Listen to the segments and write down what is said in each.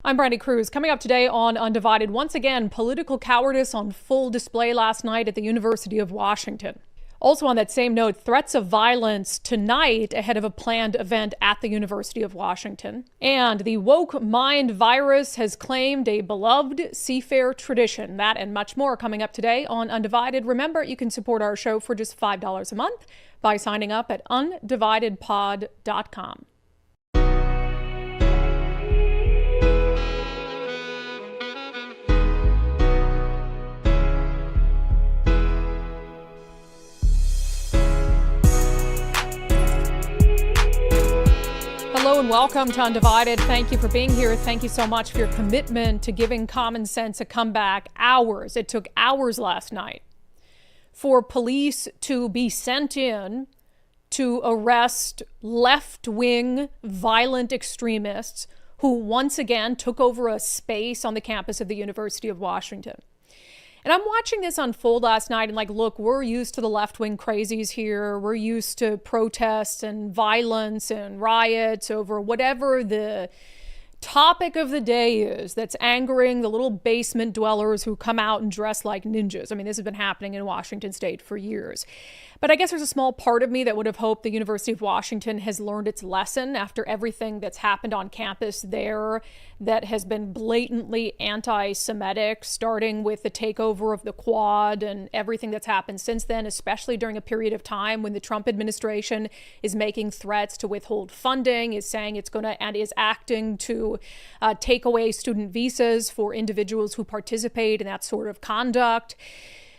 I'm Brandi Kruse. Coming up today on Undivided, once again, political cowardice on full display last night at the University of Washington. Also on that same note, threats of violence tonight ahead of a planned event at the University of Washington. And the woke mind virus has claimed a beloved SeaFair tradition. That and much more coming up today on Undivided. Remember, you can support our show for just $5 a month by signing up at undividedpod.com. Hello and welcome to Undivided. Thank you for being here. Thank you so much for your commitment to giving common sense a comeback. Hours. It took hours last night for police to be sent in to arrest left-wing violent extremists who once again took over a space on the campus of the University of Washington. And I'm watching this unfold last night and look, we're used to the left-wing crazies here. We're used to protests and violence and riots over whatever the topic of the day is that's angering the little basement dwellers who come out and dress like ninjas. I mean, this has been happening in Washington state for years. But I guess there's a small part of me that would have hoped the University of Washington has learned its lesson after everything that's happened on campus there that has been blatantly anti-Semitic, starting with the takeover of the Quad and everything that's happened since then, especially during a period of time when the Trump administration is making threats to withhold funding, is saying it's going to and is acting to take away student visas for individuals who participate in that sort of conduct.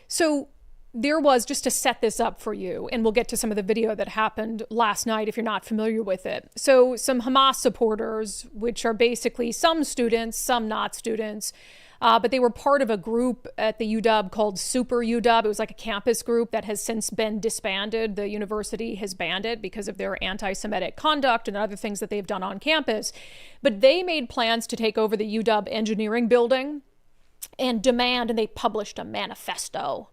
So there was, just to set this up for you, and we'll get to some of the video that happened last night if you're not familiar with it. So some Hamas supporters, which are basically some students, some not students, but they were part of a group at the UW called Super UW. It was like a campus group that has since been disbanded. The university has banned it because of their anti-Semitic conduct and other things that they've done on campus. But they made plans to take over the UW engineering building and they published a manifesto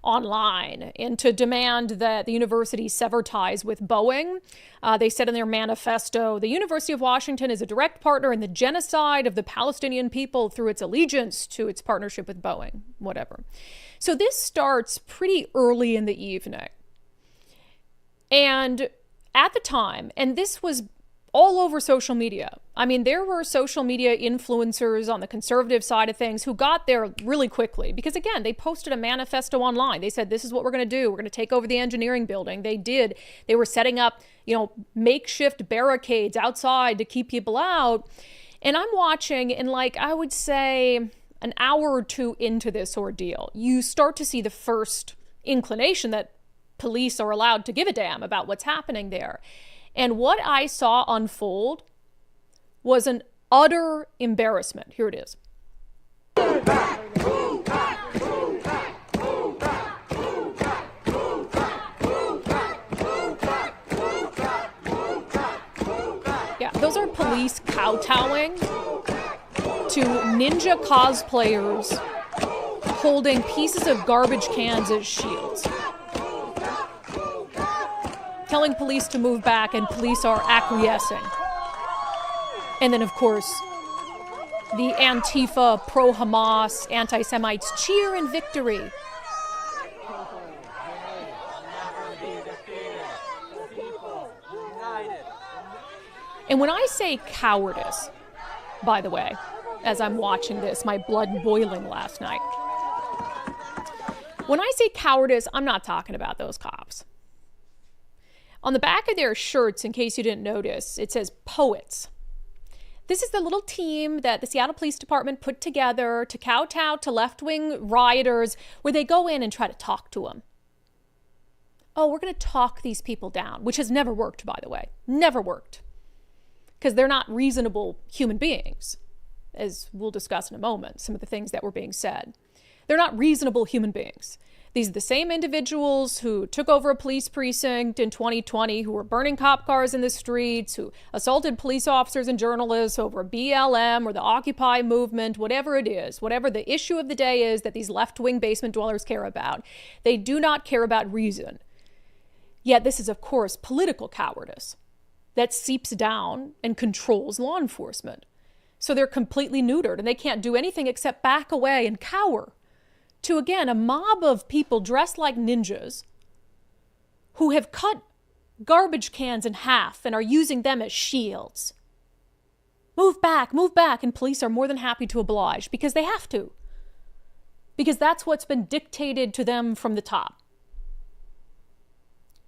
online and to demand that the university sever ties with Boeing. They said in their manifesto, the University of Washington is a direct partner in the genocide of the Palestinian people through its allegiance to its partnership with Boeing, whatever. So this starts pretty early in the evening. And at the time, and this was all over social media. I mean, there were social media influencers on the conservative side of things who got there really quickly because, again, they posted a manifesto online. They said, this is what we're going to do. We're going to take over the engineering building. They did. They were setting up, makeshift barricades outside to keep people out. And I'm watching, and I would say an hour or two into this ordeal, you start to see the first inclination that police are allowed to give a damn about what's happening there. And what I saw unfold was an utter embarrassment. Here it is. Yeah, those are police kowtowing to ninja cosplayers holding pieces of garbage cans as shields, telling police to move back, and police are acquiescing. And then, of course, the Antifa, pro-Hamas, anti-Semites cheer in victory. And when I say cowardice, by the way, as I'm watching this, my blood boiling last night. When I say cowardice, I'm not talking about those cops. On the back of their shirts, in case you didn't notice, it says poets. This is the little team that the Seattle Police Department put together to kowtow to left-wing rioters where they go in and try to talk to them. Oh, we're going to talk these people down, which has never worked, by the way. Never worked. Because they're not reasonable human beings, as we'll discuss in a moment, some of the things that were being said. They're not reasonable human beings. These are the same individuals who took over a police precinct in 2020, who were burning cop cars in the streets, who assaulted police officers and journalists over BLM or the Occupy movement, whatever it is, whatever the issue of the day is that these left-wing basement dwellers care about. They do not care about reason. Yet this is, of course, political cowardice that seeps down and controls law enforcement. So they're completely neutered and they can't do anything except back away and cower to, again, a mob of people dressed like ninjas who have cut garbage cans in half and are using them as shields. Move back, and police are more than happy to oblige because they have to. Because that's what's been dictated to them from the top.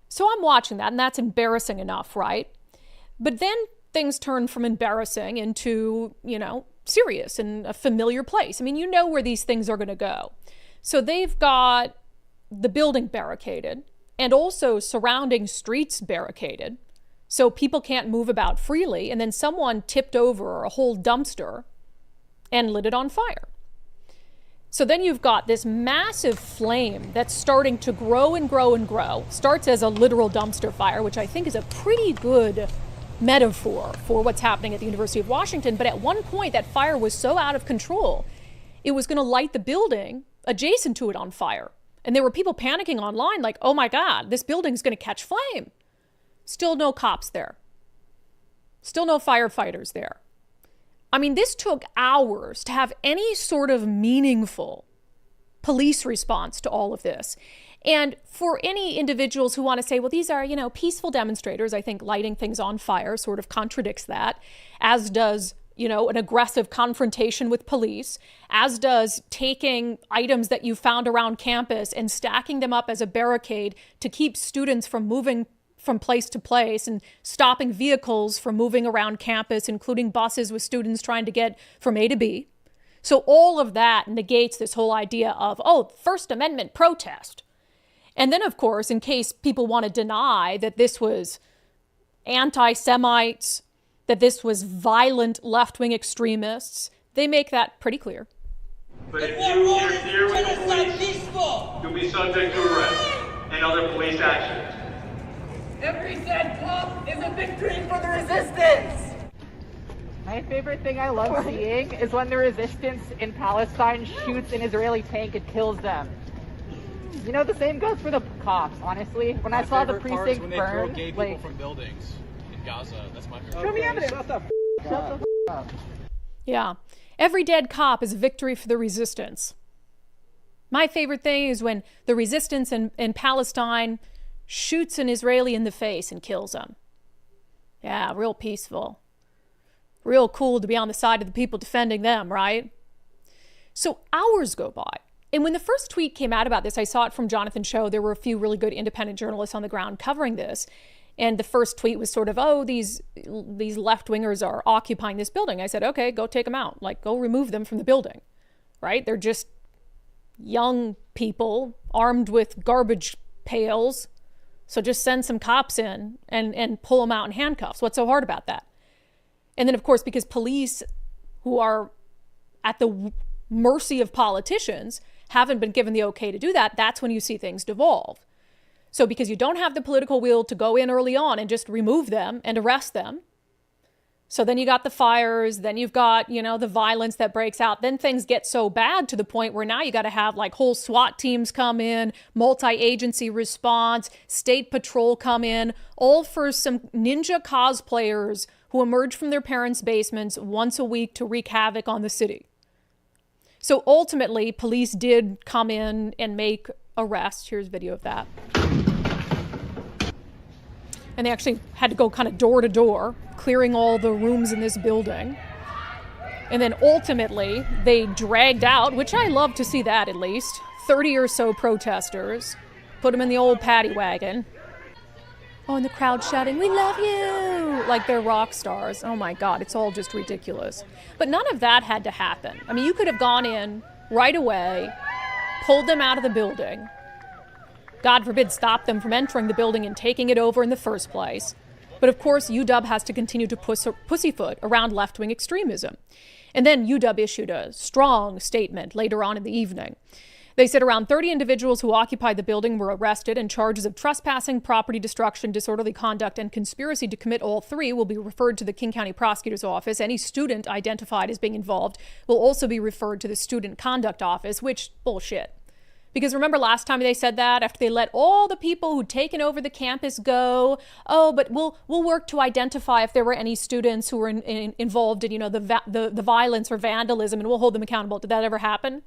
So I'm watching that, and that's embarrassing enough, right? But then things turn from embarrassing into, serious and a familiar place. I mean, you know where these things are going to go. So they've got the building barricaded and also surrounding streets barricaded so people can't move about freely. And then someone tipped over a whole dumpster and lit it on fire. So then you've got this massive flame that's starting to grow and grow and grow. Starts as a literal dumpster fire, which I think is a pretty good metaphor for what's happening at the University of Washington. But at one point, that fire was so out of control, it was going to light the building adjacent to it on fire. And there were people panicking online like, oh my God, this building's going to catch flame. Still no cops there. Still no firefighters there. I mean, this took hours to have any sort of meaningful police response to all of this. And for any individuals who want to say, well, these are, peaceful demonstrators, I think lighting things on fire sort of contradicts that, as does, an aggressive confrontation with police, as does taking items that you found around campus and stacking them up as a barricade to keep students from moving from place to place and stopping vehicles from moving around campus, including buses with students trying to get from A to B. So all of that negates this whole idea of, First Amendment protest. And then, of course, in case people want to deny that this was anti-Semites, that this was violent left-wing extremists, they make that pretty clear. But if you interfere with the police, you'll be subject to arrest and other police actions. Every dead cop is a victory for the resistance! My favorite thing I love seeing is when the resistance in Palestine shoots an Israeli tank and kills them. The same goes for the cops, honestly. When I saw the precinct when they burn, throw gay people from buildings in Gaza, that's my favorite. Show me evidence. Shut the Shut the up. Yeah. Every dead cop is a victory for the resistance. My favorite thing is when the resistance in Palestine shoots an Israeli in the face and kills him. Yeah, real peaceful. Real cool to be on the side of the people defending them, right? So hours go by. And when the first tweet came out about this, I saw it from Jonathan Cho. There were a few really good independent journalists on the ground covering this. And the first tweet was sort of, these left-wingers are occupying this building. I said, okay, go take them out. Go remove them from the building, right? They're just young people armed with garbage pails. So just send some cops in and pull them out in handcuffs. What's so hard about that? And then, of course, because police who are at the mercy of politicians haven't been given the okay to do that, that's when you see things devolve. So because you don't have the political will to go in early on and just remove them and arrest them, so then you got the fires, then you've got, the violence that breaks out. Then things get so bad to the point where now you got to have whole SWAT teams come in, multi-agency response, state patrol come in, all for some ninja cosplayers who emerge from their parents' basements once a week to wreak havoc on the city. So ultimately, police did come in and make arrests. Here's video of that. And they actually had to go kind of door to door, clearing all the rooms in this building. And then ultimately, they dragged out, which I love to see that at least, 30 or so protesters, put them in the old paddy wagon. Oh, and the crowd shouting, "We love you!" like they're rock stars. Oh my God, it's all just ridiculous. But none of that had to happen. I mean, you could have gone in right away, pulled them out of the building, God forbid, stop them from entering the building and taking it over in the first place. But of course, UW has to continue to pussyfoot around left-wing extremism. And then UW issued a strong statement later on in the evening. They said around 30 individuals who occupied the building were arrested, and charges of trespassing, property destruction, disorderly conduct, and conspiracy to commit all three will be referred to the King County Prosecutor's Office. Any student identified as being involved will also be referred to the Student Conduct Office, which bullshit. Because remember last time they said that after they let all the people who'd taken over the campus go, oh, but we'll work to identify if there were any students who were involved in, the violence or vandalism, and we'll hold them accountable. Did that ever happen?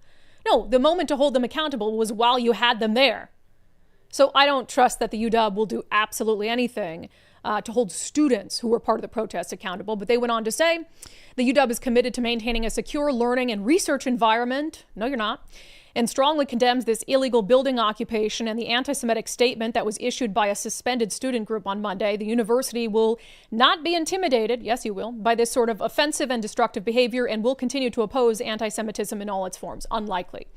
No, the moment to hold them accountable was while you had them there. So I don't trust that the UW will do absolutely anything to hold students who were part of the protests accountable. But they went on to say the UW is committed to maintaining a secure learning and research environment. No, you're not. And strongly condemns this illegal building occupation and the anti-Semitic statement that was issued by a suspended student group on Monday. The university will not be intimidated, yes, you will, by this sort of offensive and destructive behavior and will continue to oppose anti-Semitism in all its forms. Unlikely.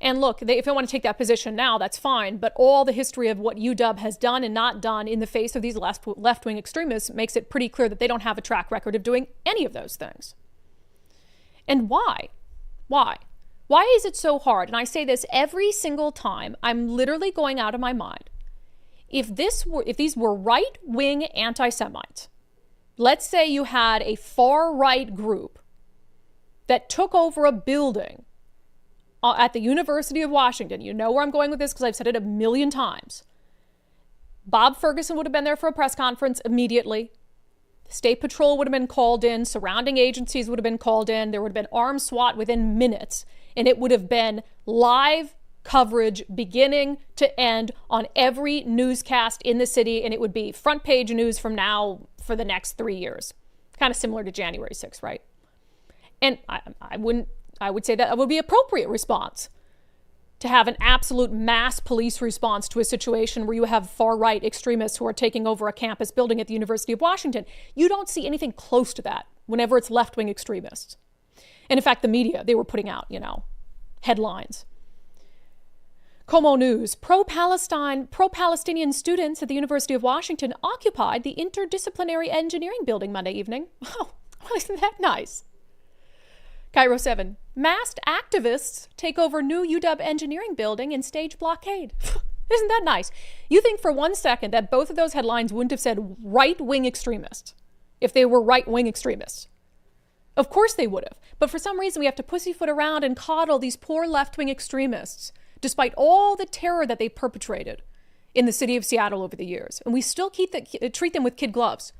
And look, if they want to take that position now, that's fine. But all the history of what UW has done and not done in the face of these left-wing extremists makes it pretty clear that they don't have a track record of doing any of those things. And why? Why? Why is it so hard? And I say this every single time. I'm literally going out of my mind. If these were right-wing anti-Semites, let's say you had a far-right group that took over a building at the University of Washington. You know where I'm going with this because I've said it a million times. Bob Ferguson would have been there for a press conference immediately. The State Patrol would have been called in. Surrounding agencies would have been called in. There would have been armed SWAT within minutes. And it would have been live coverage beginning to end on every newscast in the city. And it would be front page news from now for the next 3 years. Kind of similar to January 6th, right? And I would say that would be appropriate response to have an absolute mass police response to a situation where you have far-right extremists who are taking over a campus building at the University of Washington. You don't see anything close to that whenever it's left-wing extremists. And in fact, the media, they were putting out, headlines. Como News, pro-Palestinian students at the University of Washington occupied the interdisciplinary engineering building Monday evening. Oh, isn't that nice? Cairo 7, masked activists take over new UW engineering building and stage blockade. Isn't that nice? You think for one second that both of those headlines wouldn't have said right-wing extremists if they were right-wing extremists. Of course they would have. But for some reason we have to pussyfoot around and coddle these poor left-wing extremists, despite all the terror that they've perpetrated in the city of Seattle over the years. And we still treat them with kid gloves.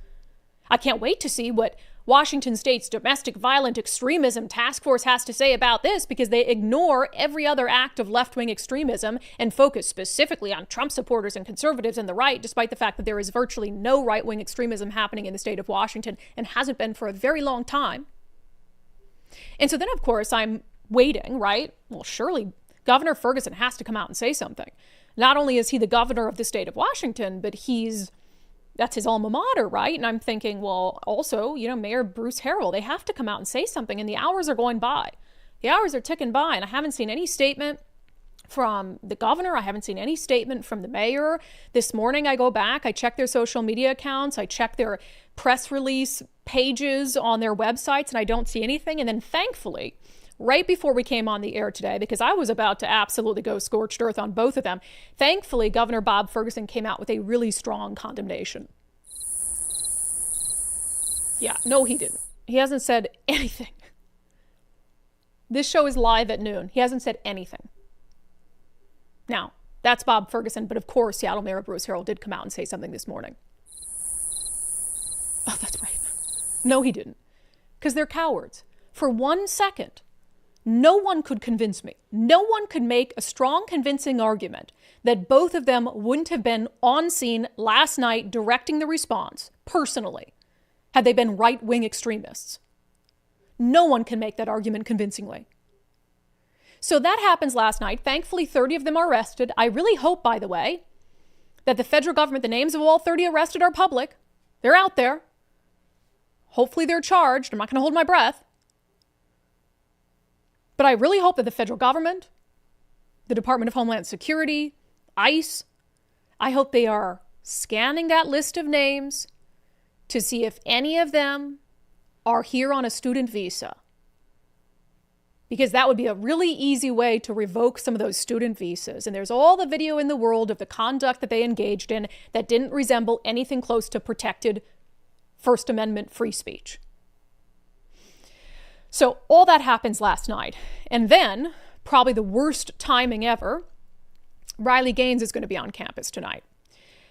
I can't wait to see what Washington State's Domestic Violent Extremism Task Force has to say about this, because they ignore every other act of left-wing extremism and focus specifically on Trump supporters and conservatives and the right, despite the fact that there is virtually no right-wing extremism happening in the state of Washington and hasn't been for a very long time. And so then, of course, I'm waiting, right? Well, surely Governor Ferguson has to come out and say something. Not only is he the governor of the state of Washington, but that's his alma mater, right? And I'm thinking, well, also, Mayor Bruce Harrell, they have to come out and say something. And the hours are going by. The hours are ticking by. And I haven't seen any statement from the governor. I haven't seen any statement from the mayor. This morning, I go back. I check their social media accounts. I check their press release pages on their websites, and I don't see anything. And then thankfully, right before we came on the air today, because I was about to absolutely go scorched earth on both of them, thankfully, Governor Bob Ferguson came out with a really strong condemnation. Yeah, no, he didn't. He hasn't said anything. This show is live at noon. He hasn't said anything. Now, that's Bob Ferguson, but of course, Seattle Mayor Bruce Harrell did come out and say something this morning. Oh, that's right. No, he didn't. Because they're cowards. For 1 second, no one could convince me. No one could make a strong, convincing argument that both of them wouldn't have been on scene last night directing the response, personally, had they been right-wing extremists. No one can make that argument convincingly. So that happens last night. Thankfully, 30 of them are arrested. I really hope, by the way, that the federal government, the names of all 30 arrested are public. They're out there. Hopefully they're charged. I'm not going to hold my breath. But I really hope that the federal government, the Department of Homeland Security, ICE, I hope they are scanning that list of names to see if any of them are here on a student visa. Because that would be a really easy way to revoke some of those student visas. And there's all the video in the world of the conduct that they engaged in that didn't resemble anything close to protected First Amendment free speech. So all that happens last night. And then, probably the worst timing ever, Riley Gaines is going to be on campus tonight.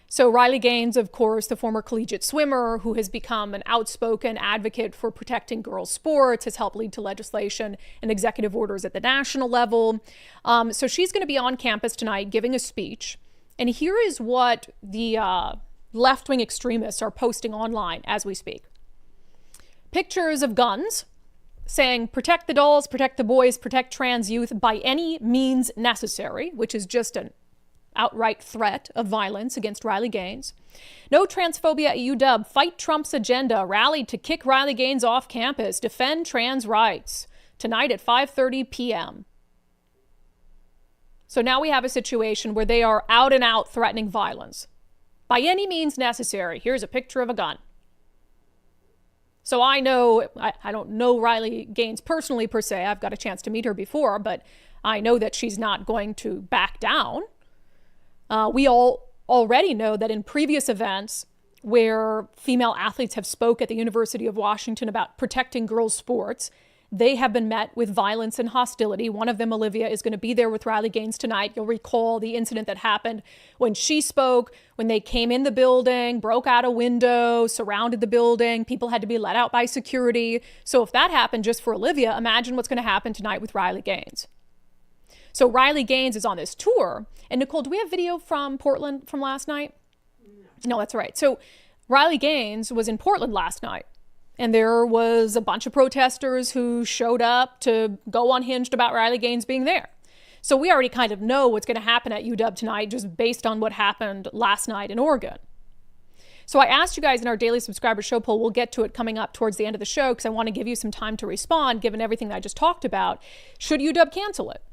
So Riley Gaines, of course, the former collegiate swimmer who has become an outspoken advocate for protecting girls' sports, has helped lead to legislation and executive orders at the national level. So she's going to be on campus tonight giving a speech. And here is what the left-wing extremists are posting online as we speak. Pictures of guns saying, protect the dolls, protect the boys, protect trans youth by any means necessary, which is just an outright threat of violence against Riley Gaines. No transphobia at UW. Fight Trump's agenda. Rally to kick Riley Gaines off campus. Defend trans rights. Tonight at 5:30 p.m. So now we have a situation where they are out and out threatening violence. By any means necessary. Here's a picture of a gun. So I know, I don't know Riley Gaines personally per se. I've got a chance to meet her before, but I know that she's not going to back down. We all already know that in previous events where female athletes have spoke at the University of Washington about protecting girls' sports, they have been met with violence and hostility. One of them, Olivia, is going to be there with Riley Gaines tonight. You'll recall the incident that happened when she spoke, when they came in the building, broke out a window, surrounded the building. People had to be let out by security. So if that happened just for Olivia, imagine what's going to happen tonight with Riley Gaines. So Riley Gaines is on this tour. And Nicole, do we have video from Portland from last night? No, that's right. So Riley Gaines was in Portland last night. And there was a bunch of protesters who showed up to go unhinged about Riley Gaines being there. So we already kind of know what's going to happen at UW tonight just based on what happened last night in Oregon. So I asked you guys in our daily subscriber show poll, we'll get to it coming up towards the end of the show because I want to give you some time to respond given everything that I just talked about. Should UW cancel it?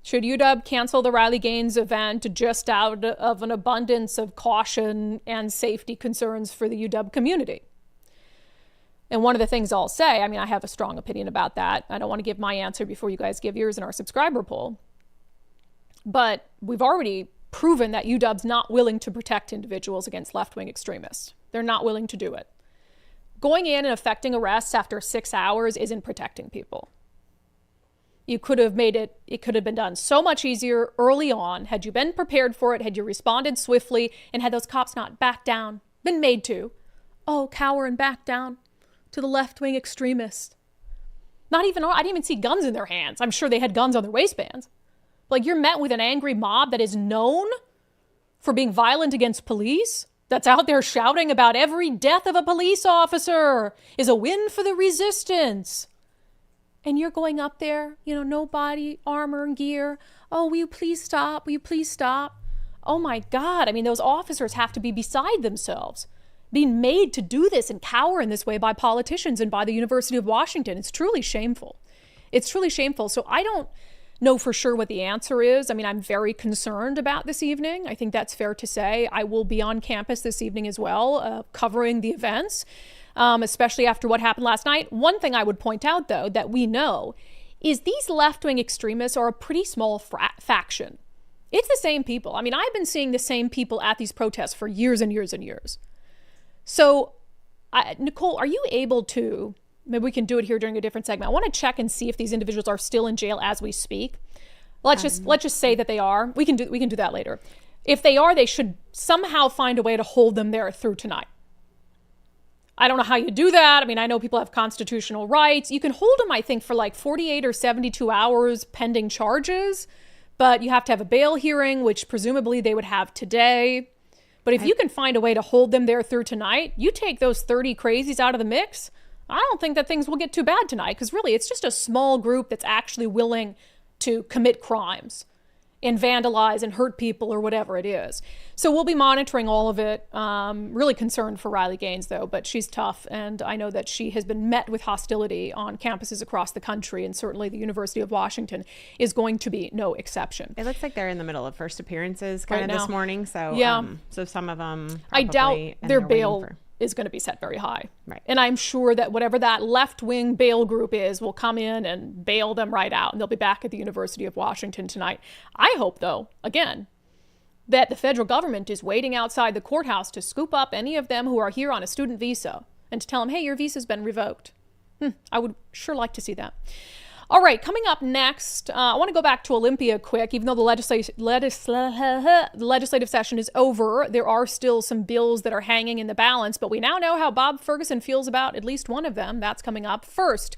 Should UW cancel the Riley Gaines event just out of an abundance of caution and safety concerns for the UW community? And one of the things I'll say, I mean, I have a strong opinion about that. I don't want to give my answer before you guys give yours in our subscriber poll. But we've already proven that UW's not willing to protect individuals against left-wing extremists. They're not willing to do it. Going in and effecting arrests after 6 hours isn't protecting people. You could have made it, it could have been done so much easier early on. Had you been prepared for it, had you responded swiftly, and had those cops not backed down, been made to, cower and back down to the left-wing extremists. I didn't even see guns in their hands. I'm sure they had guns on their waistbands. Like, you're met with an angry mob that is known for being violent against police, that's out there shouting about every death of a police officer is a win for the resistance. And you're going up there, no body, armor, and gear. Oh, will you please stop? Will you please stop? Oh my God. I mean, those officers have to be beside themselves, being made to do this and cower in this way by politicians and by the University of Washington. It's truly shameful. It's truly shameful. So I don't know for sure what the answer is. I mean, I'm very concerned about this evening. I think that's fair to say. I will be on campus this evening as well, covering the events. Especially after what happened last night. One thing I would point out, though, that we know is these left-wing extremists are a pretty small faction. It's the same people. I mean, I've been seeing the same people at these protests for years and years and years. So, Nicole, are you able to, maybe we can do it here during a different segment. I want to check and see if these individuals are still in jail as we speak. Let's just say that they are. We can do that later. If they are, they should somehow find a way to hold them there through tonight. I don't know how you do that. I mean, I know people have constitutional rights. You can hold them, I think, for like 48 or 72 hours pending charges, but you have to have a bail hearing, which presumably they would have today. But if you can find a way to hold them there through tonight, you take those 30 crazies out of the mix, I don't think that things will get too bad tonight, because really it's just a small group that's actually willing to commit crimes and vandalize and hurt people or whatever it is. So we'll be monitoring all of it. Really concerned for Riley Gaines, though, but she's tough. And I know that she has been met with hostility on campuses across the country. And certainly the University of Washington is going to be no exception. It looks like they're in the middle of first appearances kind of this morning. So, yeah. So some of them I doubt their bail is going to be set very high. Right. And I'm sure that whatever that left-wing bail group is will come in and bail them right out, and they'll be back at the University of Washington tonight. I hope, though, again, that the federal government is waiting outside the courthouse to scoop up any of them who are here on a student visa and to tell them, hey, your visa's been revoked. I would sure like to see that. All right, coming up next, I want to go back to Olympia quick. Even though the legislative session is over, there are still some bills that are hanging in the balance, but we now know how Bob Ferguson feels about at least one of them. That's coming up. First,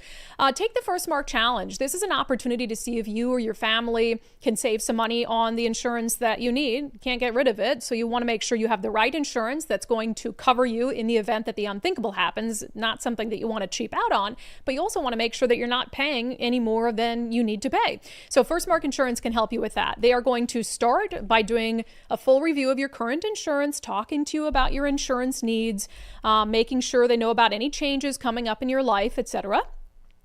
take the First Mark Challenge. This is an opportunity to see if you or your family can save some money on the insurance that you need. You can't get rid of it, so you want to make sure you have the right insurance that's going to cover you in the event that the unthinkable happens, not something that you want to cheap out on, but you also want to make sure that you're not paying any more than you need to pay. So First Mark Insurance can help you with that. They are going to start by doing a full review of your current insurance, talking to you about your insurance needs, making sure they know about any changes coming up in your life, etc.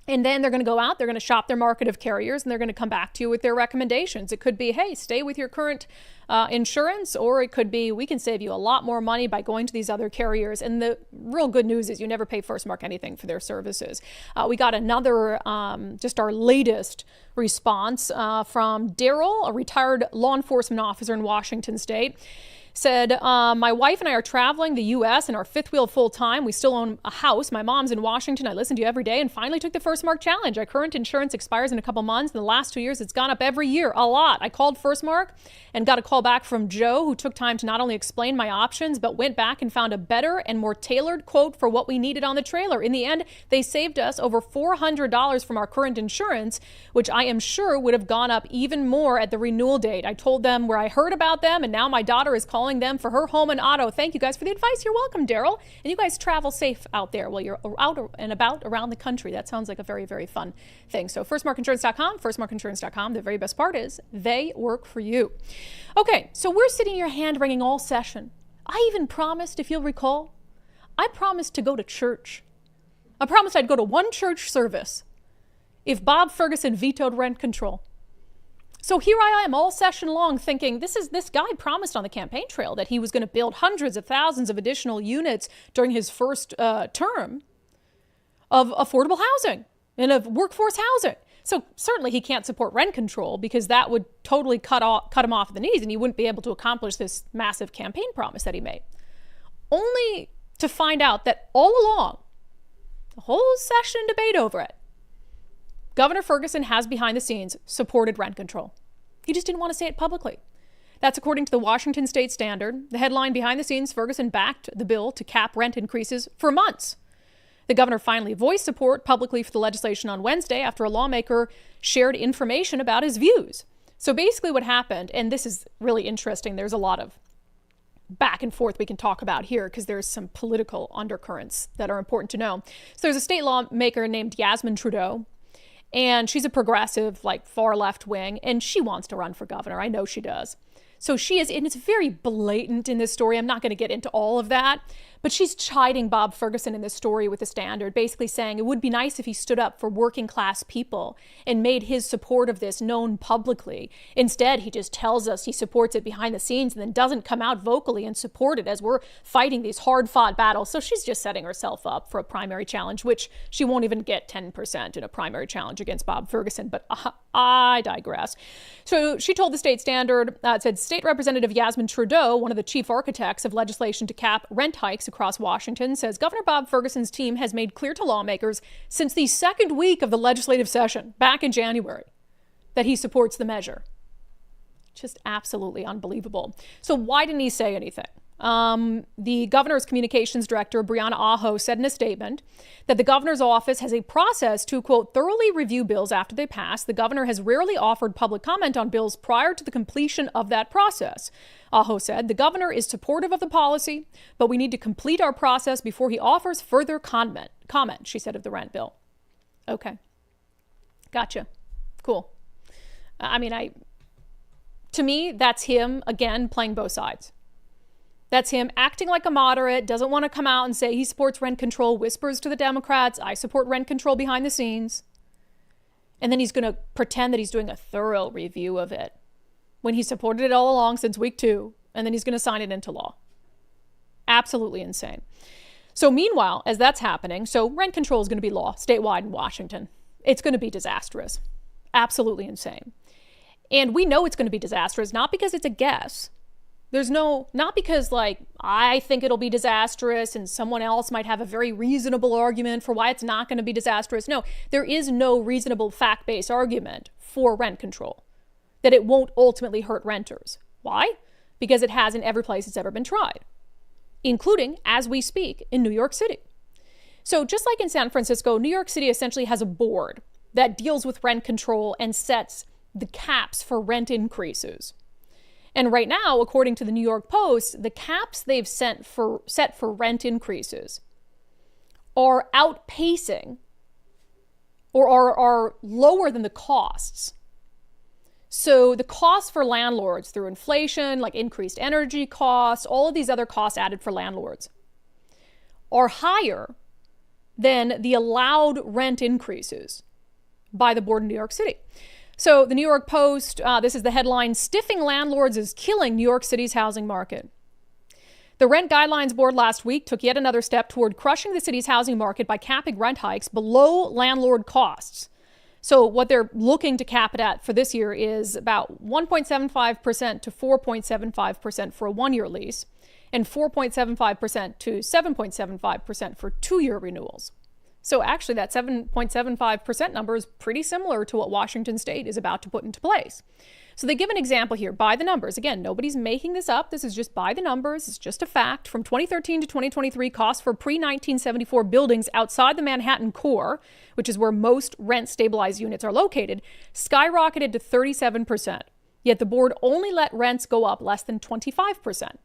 And then they're going to go out, they're going to shop their market of carriers, and they're going to come back to you with their recommendations. It could be, hey, stay with your current insurance, or it could be, we can save you a lot more money by going to these other carriers. And the real good news is you never pay First Mark anything for their services. We got another, just our latest response from Daryl, a retired law enforcement officer in Washington State. Said, my wife and I are traveling the U.S. in our fifth wheel full time. We still own a house. My mom's in Washington. I listen to you every day and finally took the First Mark Challenge. Our current insurance expires in a couple months. In the last 2 years, it's gone up every year, a lot. I called First Mark and got a call back from Joe, who took time to not only explain my options, but went back and found a better and more tailored quote for what we needed on the trailer. In the end, they saved us over $400 from our current insurance, which I am sure would have gone up even more at the renewal date. I told them where I heard about them, and now my daughter is calling them for her home and auto. Thank you guys for the advice. You're welcome, Daryl. And you guys travel safe out there while you're out and about around the country. That sounds like a very, very fun thing. So firstmarkinsurance.com, firstmarkinsurance.com. The very best part is they work for you. Okay, so we're sitting here hand-wringing all session. I even promised, if you'll recall, I promised to go to church. I promised I'd go to one church service if Bob Ferguson vetoed rent control. So here I am all session long thinking, this guy promised on the campaign trail that he was going to build hundreds of thousands of additional units during his first term of affordable housing and of workforce housing. So certainly he can't support rent control because that would totally cut him off at the knees and he wouldn't be able to accomplish this massive campaign promise that he made. Only to find out that all along, the whole session debate over it, Governor Ferguson has behind the scenes supported rent control. He just didn't want to say it publicly. That's according to the Washington State Standard. The headline behind the scenes, Ferguson backed the bill to cap rent increases for months. The governor finally voiced support publicly for the legislation on Wednesday after a lawmaker shared information about his views. So basically what happened, and this is really interesting, there's a lot of back and forth we can talk about here because there's some political undercurrents that are important to know. So there's a state lawmaker named Yasmin Trudeau, and she's a progressive, like far left wing, and she wants to run for governor. I know she does. So she is, and it's very blatant in this story. I'm not going to get into all of that, but she's chiding Bob Ferguson in this story with the Standard, basically saying it would be nice if he stood up for working class people and made his support of this known publicly. Instead, he just tells us he supports it behind the scenes and then doesn't come out vocally and support it as we're fighting these hard fought battles. So she's just setting herself up for a primary challenge, which she won't even get 10% in a primary challenge against Bob Ferguson. But I digress. So she told the State Standard, it said, State Representative Yasmin Trudeau, one of the chief architects of legislation to cap rent hikes across Washington, says Governor Bob Ferguson's team has made clear to lawmakers since the second week of the legislative session back in January that he supports the measure. Just absolutely unbelievable. So why didn't he say anything? The governor's communications director, Brianna Aho, said in a statement that the governor's office has a process to, quote, thoroughly review bills after they pass. The governor has rarely offered public comment on bills prior to the completion of that process. Aho said, the governor is supportive of the policy, but we need to complete our process before he offers further comment, she said of the rent bill. Okay. Gotcha. Cool. To me, that's him, again, playing both sides. That's him acting like a moderate, doesn't want to come out and say he supports rent control, whispers to the Democrats, I support rent control behind the scenes. And then he's going to pretend that he's doing a thorough review of it when he supported it all along since week 2, and then he's going to sign it into law. Absolutely insane. So meanwhile, as that's happening, so rent control is going to be law statewide in Washington. It's going to be disastrous. Absolutely insane. And we know it's going to be disastrous, not because it's a guess, There's no, not because like I think it'll be disastrous and someone else might have a very reasonable argument for why it's not going to be disastrous. No, there is no reasonable fact-based argument for rent control, that it won't ultimately hurt renters. Why? Because it has in every place it's ever been tried, including, as we speak, in New York City. So just like in San Francisco, New York City essentially has a board that deals with rent control and sets the caps for rent increases. And right now, according to the New York Post, the caps they've set for rent increases are outpacing or are lower than the costs. So the costs for landlords through inflation, like increased energy costs, all of these other costs added for landlords, are higher than the allowed rent increases by the board in New York City. So the New York Post, this is the headline, "Stiffing landlords is killing New York City's housing market." The Rent Guidelines Board last week took yet another step toward crushing the city's housing market by capping rent hikes below landlord costs. So what they're looking to cap it at for this year is about 1.75% to 4.75% for a one-year lease and 4.75% to 7.75% for two-year renewals. So actually that 7.75% number is pretty similar to what Washington State is about to put into place. So they give an example here by the numbers. Again, nobody's making this up. This is just by the numbers. It's just a fact. From 2013 to 2023, costs for pre-1974 buildings outside the Manhattan core, which is where most rent-stabilized units are located, skyrocketed to 37%. Yet the board only let rents go up less than 25%.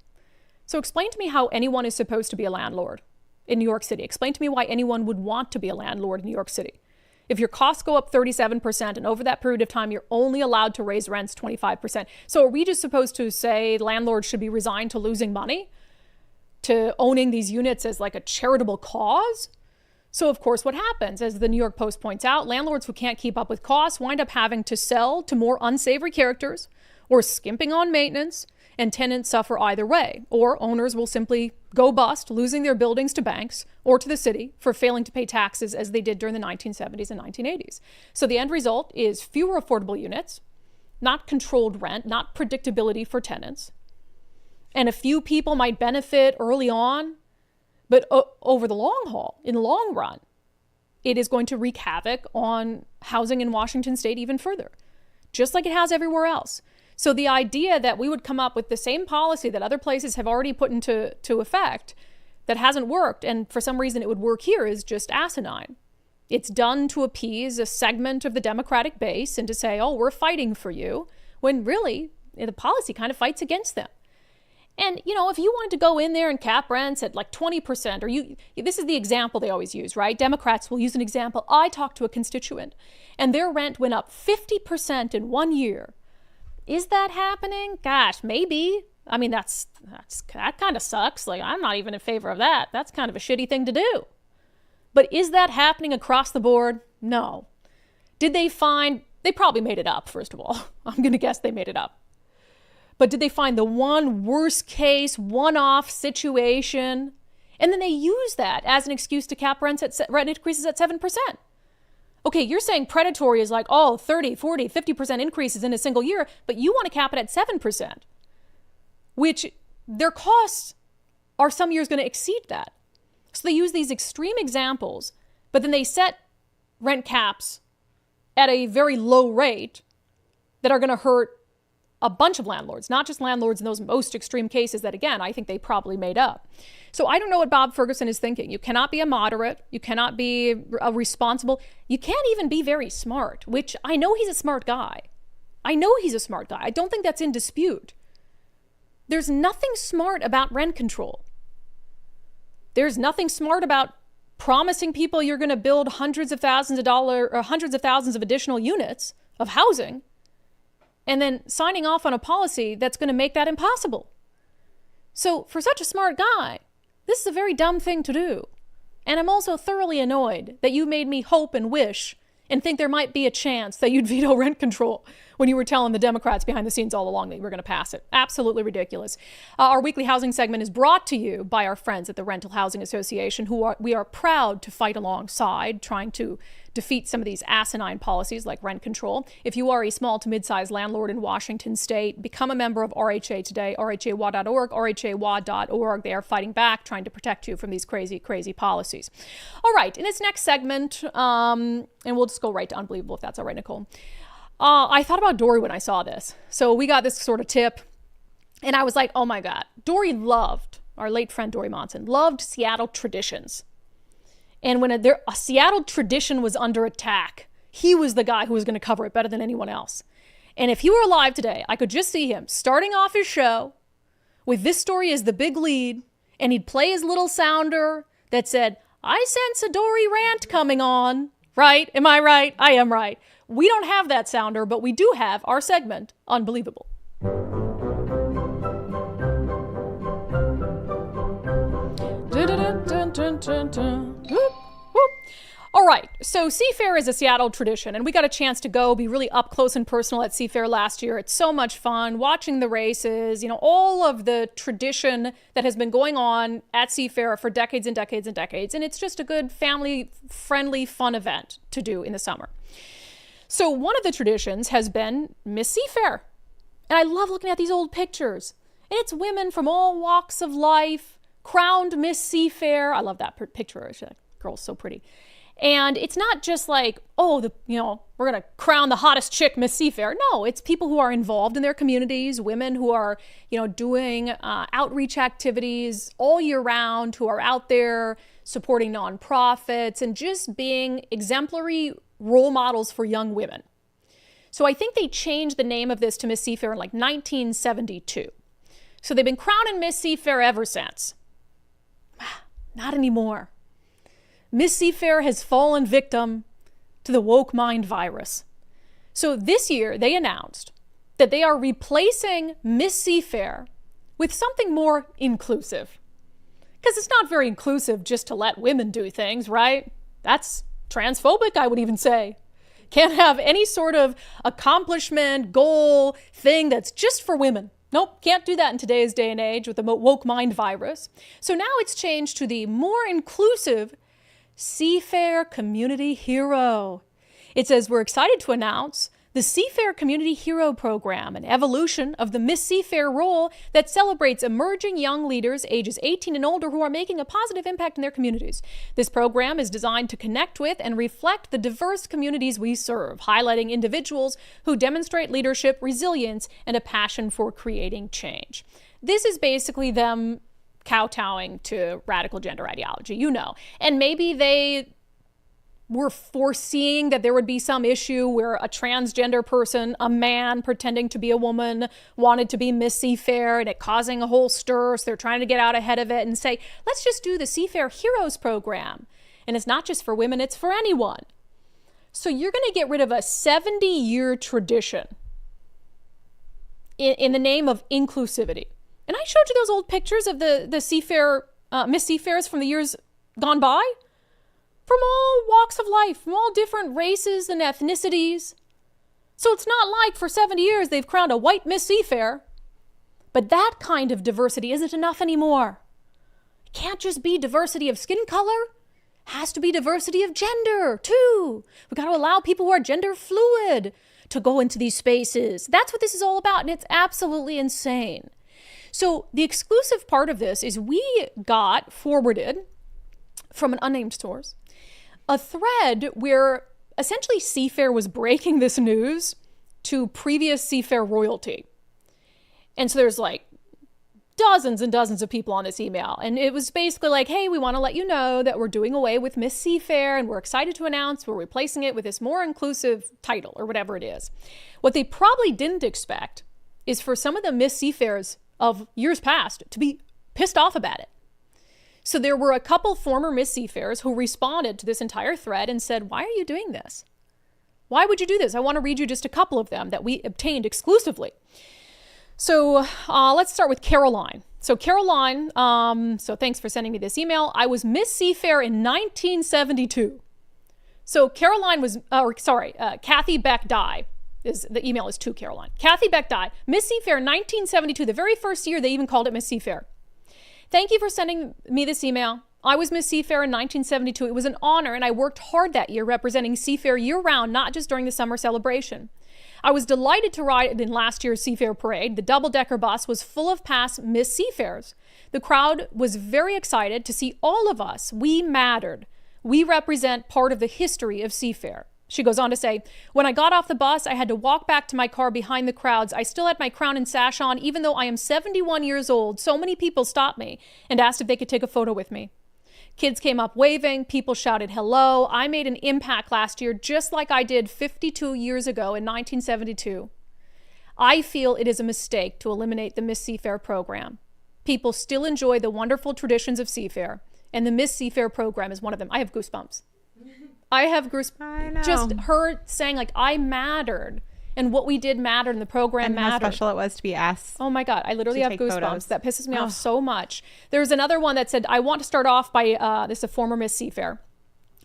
So explain to me how anyone is supposed to be a landlord in New York City. Explain to me why anyone would want to be a landlord in New York City. If your costs go up 37% and over that period of time, you're only allowed to raise rents 25%. So are we just supposed to say landlords should be resigned to losing money, to owning these units as like a charitable cause? So of course, what happens, as the New York Post points out, landlords who can't keep up with costs wind up having to sell to more unsavory characters or skimping on maintenance, and tenants suffer either way, or owners will simply go bust, losing their buildings to banks or to the city for failing to pay taxes as they did during the 1970s and 1980s. So the end result is fewer affordable units, not controlled rent, not predictability for tenants. And a few people might benefit early on, but over the long haul, in the long run, it is going to wreak havoc on housing in Washington State even further, just like it has everywhere else. So the idea that we would come up with the same policy that other places have already put into effect that hasn't worked, and for some reason it would work here, is just asinine. It's done to appease a segment of the Democratic base and to say, oh, we're fighting for you, when really the policy kind of fights against them. And, you know, if you wanted to go in there and cap rents at like 20%, or this is the example they always use, right? Democrats will use an example. I talked to a constituent and their rent went up 50% in 1 year. Is that happening? Gosh, maybe. I mean, that kind of sucks. Like, I'm not even in favor of that. That's kind of a shitty thing to do. But is that happening across the board? No. Did they probably made it up, first of all. I'm going to guess they made it up. But did they find the one worst case, one-off situation? And then they use that as an excuse to cap rent increases at 7%. Okay, you're saying predatory is like, 30, 40, 50% increases in a single year, but you want to cap it at 7%, which their costs are some years going to exceed that. So they use these extreme examples, but then they set rent caps at a very low rate that are going to hurt a bunch of landlords, not just landlords in those most extreme cases that, again, I think they probably made up. So I don't know what Bob Ferguson is thinking. You cannot be a moderate. You cannot be a responsible. You can't even be very smart, which I know he's a smart guy. I don't think that's in dispute. There's nothing smart about rent control. There's nothing smart about promising people you're going to build hundreds of thousands of additional units of housing and then signing off on a policy that's going to make that impossible. So for such a smart guy, this is a very dumb thing to do. And I'm also thoroughly annoyed that you made me hope and wish and think there might be a chance that you'd veto rent control when you were telling the Democrats behind the scenes all along that you were going to pass it. Absolutely ridiculous. Our weekly housing segment is brought to you by our friends at the Rental Housing Association, we are proud to fight alongside, trying to defeat some of these asinine policies like rent control. If you are a small to mid-sized landlord in Washington state, become a member of RHA today, rhawa.org, rhawa.org. They are fighting back, trying to protect you from these crazy, crazy policies. All right, in this next segment, and we'll just go right to Unbelievable if that's all right, Nicole. I thought about Dory when I saw this. So we got this sort of tip, and I was like, oh my God. Dory loved, our late friend Dory Monson, loved Seattle traditions. And when a Seattle tradition was under attack, he was the guy who was going to cover it better than anyone else. And if he were alive today, I could just see him starting off his show with this story as the big lead, and he'd play his little sounder that said, I sense a Dory rant coming on. Right? Am I right? I am right. We don't have that sounder, but we do have our segment, Unbelievable. All right, so SeaFair is a Seattle tradition, and we got a chance to go be really up close and personal at SeaFair last year. It's so much fun watching the races, all of the tradition that has been going on at SeaFair for decades and decades and decades, and it's just a good family-friendly, fun event to do in the summer. So one of the traditions has been Miss SeaFair, and I love looking at these old pictures, and it's women from all walks of life, crowned Miss SeaFair. I love that picture. That girl's so pretty. And it's not just like, we're going to crown the hottest chick Miss SeaFair. No, it's people who are involved in their communities, women who are, doing outreach activities all year round, who are out there supporting nonprofits and just being exemplary role models for young women. So I think they changed the name of this to Miss SeaFair in like 1972. So they've been crowning Miss SeaFair ever since. Not anymore. Miss SeaFair has fallen victim to the woke mind virus. So this year they announced that they are replacing Miss SeaFair with something more inclusive. Because it's not very inclusive just to let women do things, right? That's transphobic, I would even say. Can't have any sort of accomplishment, goal, thing that's just for women. Nope, can't do that in today's day and age with the woke mind virus. So now it's changed to the more inclusive SeaFair Community Hero. It says, we're excited to announce the SeaFair Community Hero Program, an evolution of the Miss SeaFair role that celebrates emerging young leaders ages 18 and older who are making a positive impact in their communities. This program is designed to connect with and reflect the diverse communities we serve, highlighting individuals who demonstrate leadership, resilience, and a passion for creating change. This is basically them kowtowing to radical gender ideology, and maybe they were foreseeing that there would be some issue where a transgender person, a man pretending to be a woman, wanted to be Miss SeaFair and it causing a whole stir. So they're trying to get out ahead of it and say, let's just do the SeaFair Heroes program. And it's not just for women, it's for anyone. So you're going to get rid of a 70-year tradition in the name of inclusivity. And I showed you those old pictures of the SeaFair, Miss SeaFairs from the years gone by. From all walks of life, from all different races and ethnicities. So it's not like for 70 years they've crowned a white Miss SeaFair. But that kind of diversity isn't enough anymore. It can't just be diversity of skin color. It has to be diversity of gender, too. We've got to allow people who are gender fluid to go into these spaces. That's what this is all about, and it's absolutely insane. So the exclusive part of this is we got forwarded from an unnamed source a thread where essentially SeaFair was breaking this news to previous SeaFair royalty. And so there's like dozens and dozens of people on this email. And it was basically like, hey, we want to let you know that we're doing away with Miss SeaFair and we're excited to announce we're replacing it with this more inclusive title or whatever it is. What they probably didn't expect is for some of the Miss SeaFairs of years past to be pissed off about it. So there were a couple former Miss SeaFairs who responded to this entire thread and said, why are you doing this? Why would you do this? I want to read you just a couple of them that we obtained exclusively. So let's start with Caroline. So Caroline, so thanks for sending me this email. I was Miss SeaFair in 1972. So Caroline was, Kathy Beck Dye the email is to Caroline. Kathy Beck died. Miss SeaFair 1972, the very first year they even called it Miss SeaFair. Thank you for sending me this email. I was Miss SeaFair in 1972. It was an honor, and I worked hard that year representing SeaFair year-round, not just during the summer celebration. I was delighted to ride in last year's SeaFair parade. The double-decker bus was full of past Miss SeaFairs. The crowd was very excited to see all of us. We mattered. We represent part of the history of SeaFair. She goes on to say, when I got off the bus, I had to walk back to my car behind the crowds. I still had my crown and sash on, even though I am 71 years old. So many people stopped me and asked if they could take a photo with me. Kids came up waving. People shouted hello. I made an impact last year, just like I did 52 years ago in 1972. I feel it is a mistake to eliminate the Miss SeaFair program. People still enjoy the wonderful traditions of SeaFair, and the Miss SeaFair program is one of them. I have goosebumps. I have goosebumps. I know. Just her saying, like, I mattered, and what we did mattered, and the program and mattered. how special it was to be asked. Oh my God, I literally have take goosebumps. photos. That pisses me off so much. There's another one that said, I want to start off by, this is a former Miss SeaFair.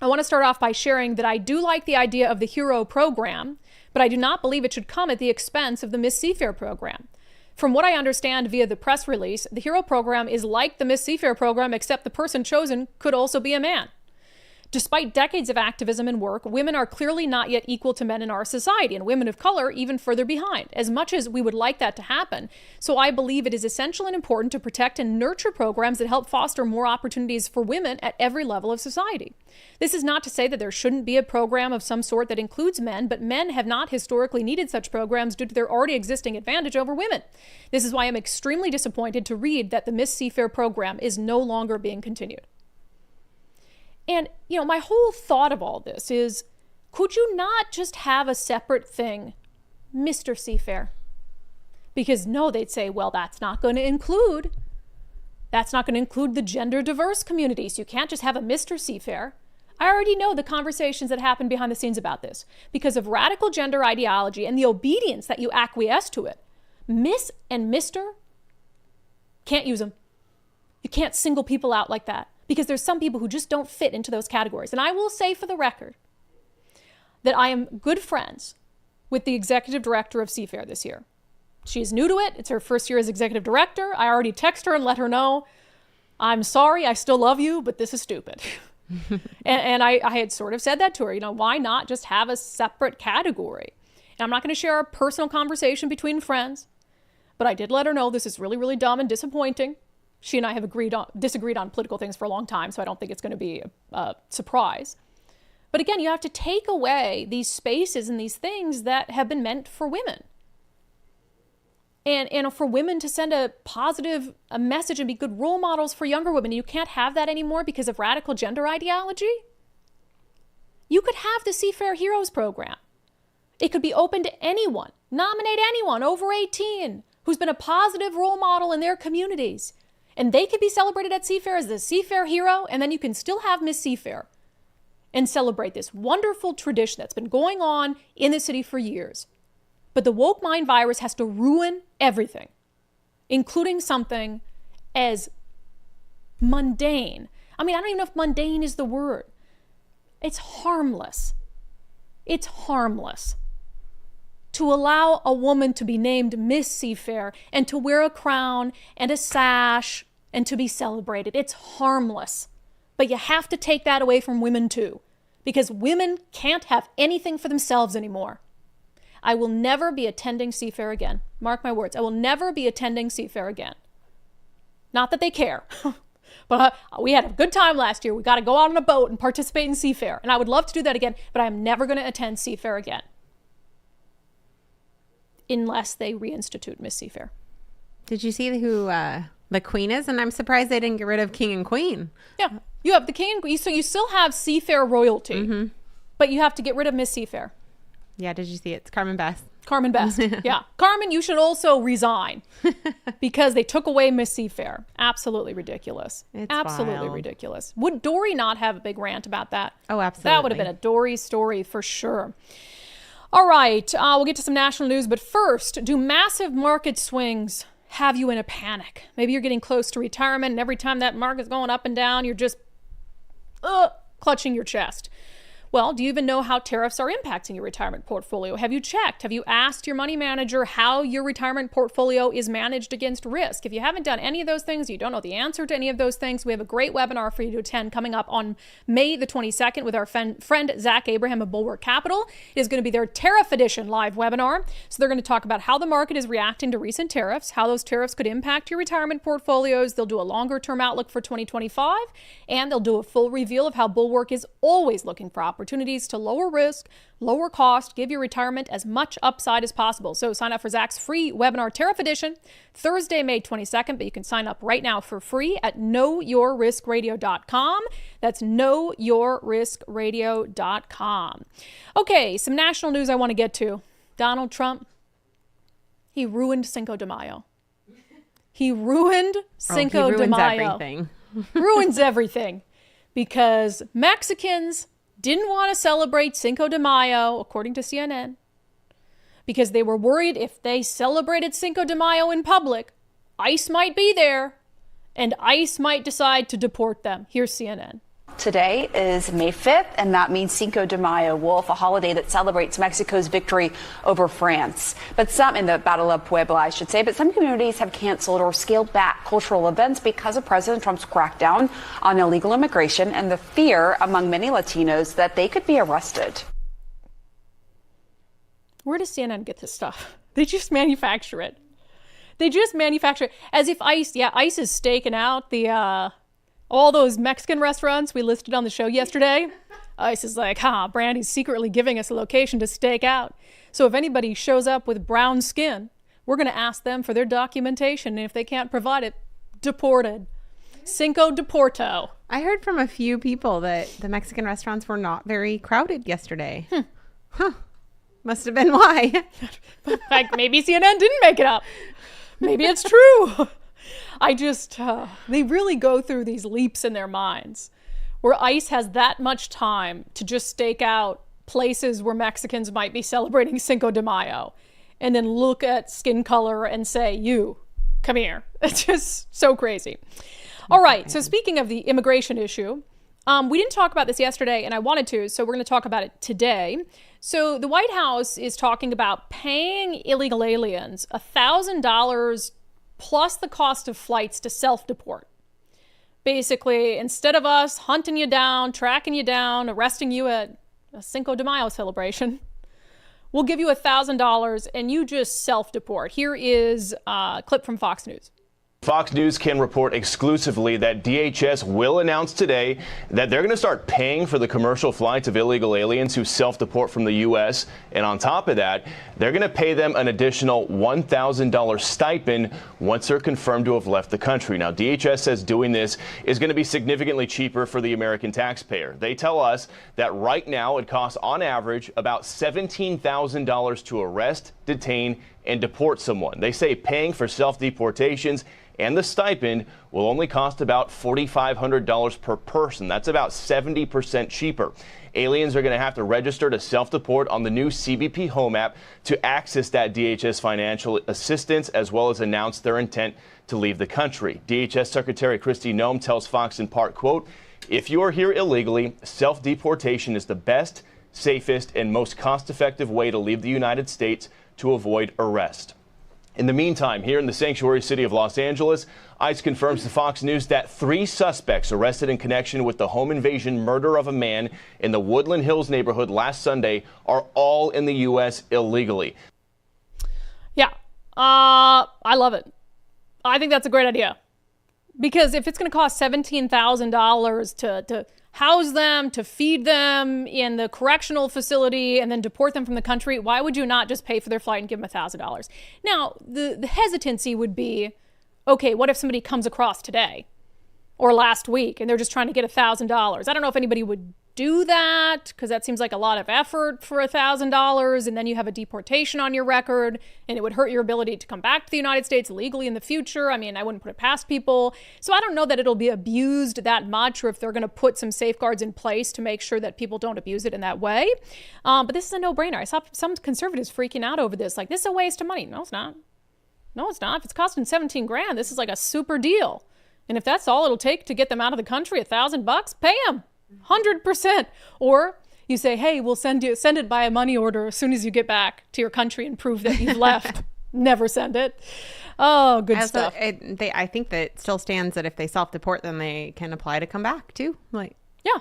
I want to start off by sharing that I do like the idea of the hero program, but I do not believe it should come at the expense of the Miss SeaFair program. From what I understand via the press release, the hero program is like the Miss SeaFair program, except the person chosen could also be a man. Despite decades of activism and work, women are clearly not yet equal to men in our society, and women of color even further behind, as much as we would like that to happen. So I believe it is essential and important to protect and nurture programs that help foster more opportunities for women at every level of society. This is not to say that there shouldn't be a program of some sort that includes men, but men have not historically needed such programs due to their already existing advantage over women. This is why I'm extremely disappointed to read that the Miss SeaFair program is no longer being continued. And, you know, my whole thought of all this is, could you not just have a separate thing, Mr. SeaFair? Because no, they'd say, well, that's not going to include the gender diverse communities. You can't just have a Mr. SeaFair. I already know the conversations that happen behind the scenes about this. Because of radical gender ideology and the obedience that you acquiesce to it, Miss and Mr. can't use them. You can't single people out like that. Because there's some people who just don't fit into those categories. And I will say for the record that I am good friends with the executive director of SeaFair this year. She's new to it. It's her first year as executive director. I already text her and let her know, I'm sorry, I still love you, but this is stupid. and I had sort of said that to her, you know, why not just have a separate category? And I'm not going to share a personal conversation between friends, but I did let her know this is really, really dumb and disappointing. She and I have disagreed on political things for a long time, so I don't think it's going to be a surprise. But again, you have to take away these spaces and these things that have been meant for women. And for women to send a positive message and be good role models for younger women. You can't have that anymore because of radical gender ideology. You could have the SeaFair Heroes program. It could be open to anyone. Nominate anyone over 18 who's been a positive role model in their communities. And they could be celebrated at SeaFair as the SeaFair hero, and then you can still have Miss SeaFair and celebrate this wonderful tradition that's been going on in the city for years. But the woke mind virus has to ruin everything, including something as mundane. I mean, I don't even know if mundane is the word. It's harmless. It's harmless to allow a woman to be named Miss SeaFair and to wear a crown and a sash and to be celebrated. It's harmless. But you have to take that away from women too, because women can't have anything for themselves anymore. I will never be attending SeaFair again. Mark my words. I will never be attending SeaFair again. Not that they care, but we had a good time last year. We got to go out on a boat and participate in SeaFair. And I would love to do that again, but I'm never going to attend SeaFair again. Unless they reinstitute Miss SeaFair. Did you see who the queen is? And I'm surprised they didn't get rid of king and queen. Yeah, you have the king and queen. So you still have SeaFair royalty, but you have to get rid of Miss SeaFair. Yeah, did you see it? It's Carmen Best. Carmen Best. Yeah. Carmen, you should also resign because they took away Miss SeaFair. Absolutely ridiculous. It's absolutely wild. Ridiculous. Would Dory not have a big rant about that? Oh, absolutely. That would have been a Dory story for sure. All right, we'll get to some national news, but first, do massive market swings have you in a panic? Maybe you're getting close to retirement, and every time that market's going up and down, you're just clutching your chest. Well, do you even know how tariffs are impacting your retirement portfolio? Have you checked? Have you asked your money manager how your retirement portfolio is managed against risk? If you haven't done any of those things, you don't know the answer to any of those things, we have a great webinar for you to attend coming up on May the 22nd with our friend Zach Abraham of Bulwark Capital. It is going to be their Tariff Edition live webinar. So they're going to talk about how the market is reacting to recent tariffs, how those tariffs could impact your retirement portfolios. They'll do a longer term outlook for 2025, and they'll do a full reveal of how Bulwark is always looking for opportunities to lower risk, lower cost, give your retirement as much upside as possible. So sign up for Zach's free webinar Tariff Edition, Thursday, May 22nd, but you can sign up right now for free at knowyourriskradio.com. That's knowyourriskradio.com. Okay, some national news I want to get to. Donald Trump, he ruined Cinco de Mayo. He ruined Cinco de Mayo. Everything. Ruins everything. Because Mexicans didn't want to celebrate Cinco de Mayo, according to CNN, because they were worried if they celebrated Cinco de Mayo in public, ICE might be there, and ICE might decide to deport them. Here's CNN. Today is May 5th, and that means Cinco de Mayo, Wolf, a holiday that celebrates Mexico's victory over France. But some, in the Battle of Puebla, I should say, but some communities have canceled or scaled back cultural events because of President Trump's crackdown on illegal immigration and the fear among many Latinos that they could be arrested. Where does CNN get this stuff? They just manufacture it. They just manufacture it as if ICE is staking out the all those Mexican restaurants we listed on the show yesterday. ICE is like, Brandi's secretly giving us a location to stake out. So if anybody shows up with brown skin, we're going to ask them for their documentation. And if they can't provide it, deported. Cinco de Porto. I heard from a few people that the Mexican restaurants were not very crowded yesterday. Must have been why. Like maybe CNN didn't make it up. Maybe it's true. I just, they really go through these leaps in their minds where ICE has that much time to just stake out places where Mexicans might be celebrating Cinco de Mayo and then look at skin color and say, you, come here. It's just so crazy. All right. So speaking of the immigration issue, we didn't talk about this yesterday and I wanted to, so we're going to talk about it today. So the White House is talking about paying illegal aliens $1,000 plus the cost of flights to self-deport. Basically, instead of us hunting you down, tracking you down, arresting you at a Cinco de Mayo celebration, we'll give you $1,000 and you just self-deport. Here is a clip from Fox News. Fox News can report exclusively that DHS will announce today that they're going to start paying for the commercial flights of illegal aliens who self-deport from the U.S. And on top of that, they're going to pay them an additional $1,000 stipend once they're confirmed to have left the country. Now, DHS says doing this is going to be significantly cheaper for the American taxpayer. They tell us that right now it costs on average about $17,000 to arrest, detain, and deport someone. They say paying for self-deportations and the stipend will only cost about $4,500 per person. That's about 70% cheaper. Aliens are going to have to register to self-deport on the new CBP Home app to access that DHS financial assistance, as well as announce their intent to leave the country. DHS Secretary Kristi Noem tells Fox in part, quote, "If you are here illegally, self-deportation is the best, safest, and most cost-effective way to leave the United States to avoid arrest." In the meantime, here in the sanctuary city of Los Angeles, ICE confirms to Fox News that 3 suspects arrested in connection with the home invasion murder of a man in the Woodland Hills neighborhood last Sunday are all in the U.S. illegally. Yeah, I love it. I think that's a great idea. Because if it's going to cost $17,000 to house them, to feed them in the correctional facility, and then deport them from the country, why would you not just pay for their flight and give them $1,000? Now, the hesitancy would be, okay, what if somebody comes across today or last week and they're just trying to get $1,000? I don't know if anybody would do that because that seems like a lot of effort for $1,000, and then you have a deportation on your record and it would hurt your ability to come back to the United States legally in the future. I mean, I wouldn't put it past people. So I don't know that it'll be abused that much, or if they're going to put some safeguards in place to make sure that people don't abuse it in that way. But this is a no-brainer. I saw some conservatives freaking out over this, like, this is a waste of money. No, it's not. No, it's not. If it's costing $17,000, this is like a super deal. And if that's all it'll take to get them out of the country, $1,000, pay them. 100%. Or You say, hey, we'll send it by a money order as soon as you get back to your country and prove that you've left. Never send it. Oh, good stuff. I think that it still stands that if they self-deport, then they can apply to come back too. Like, yeah.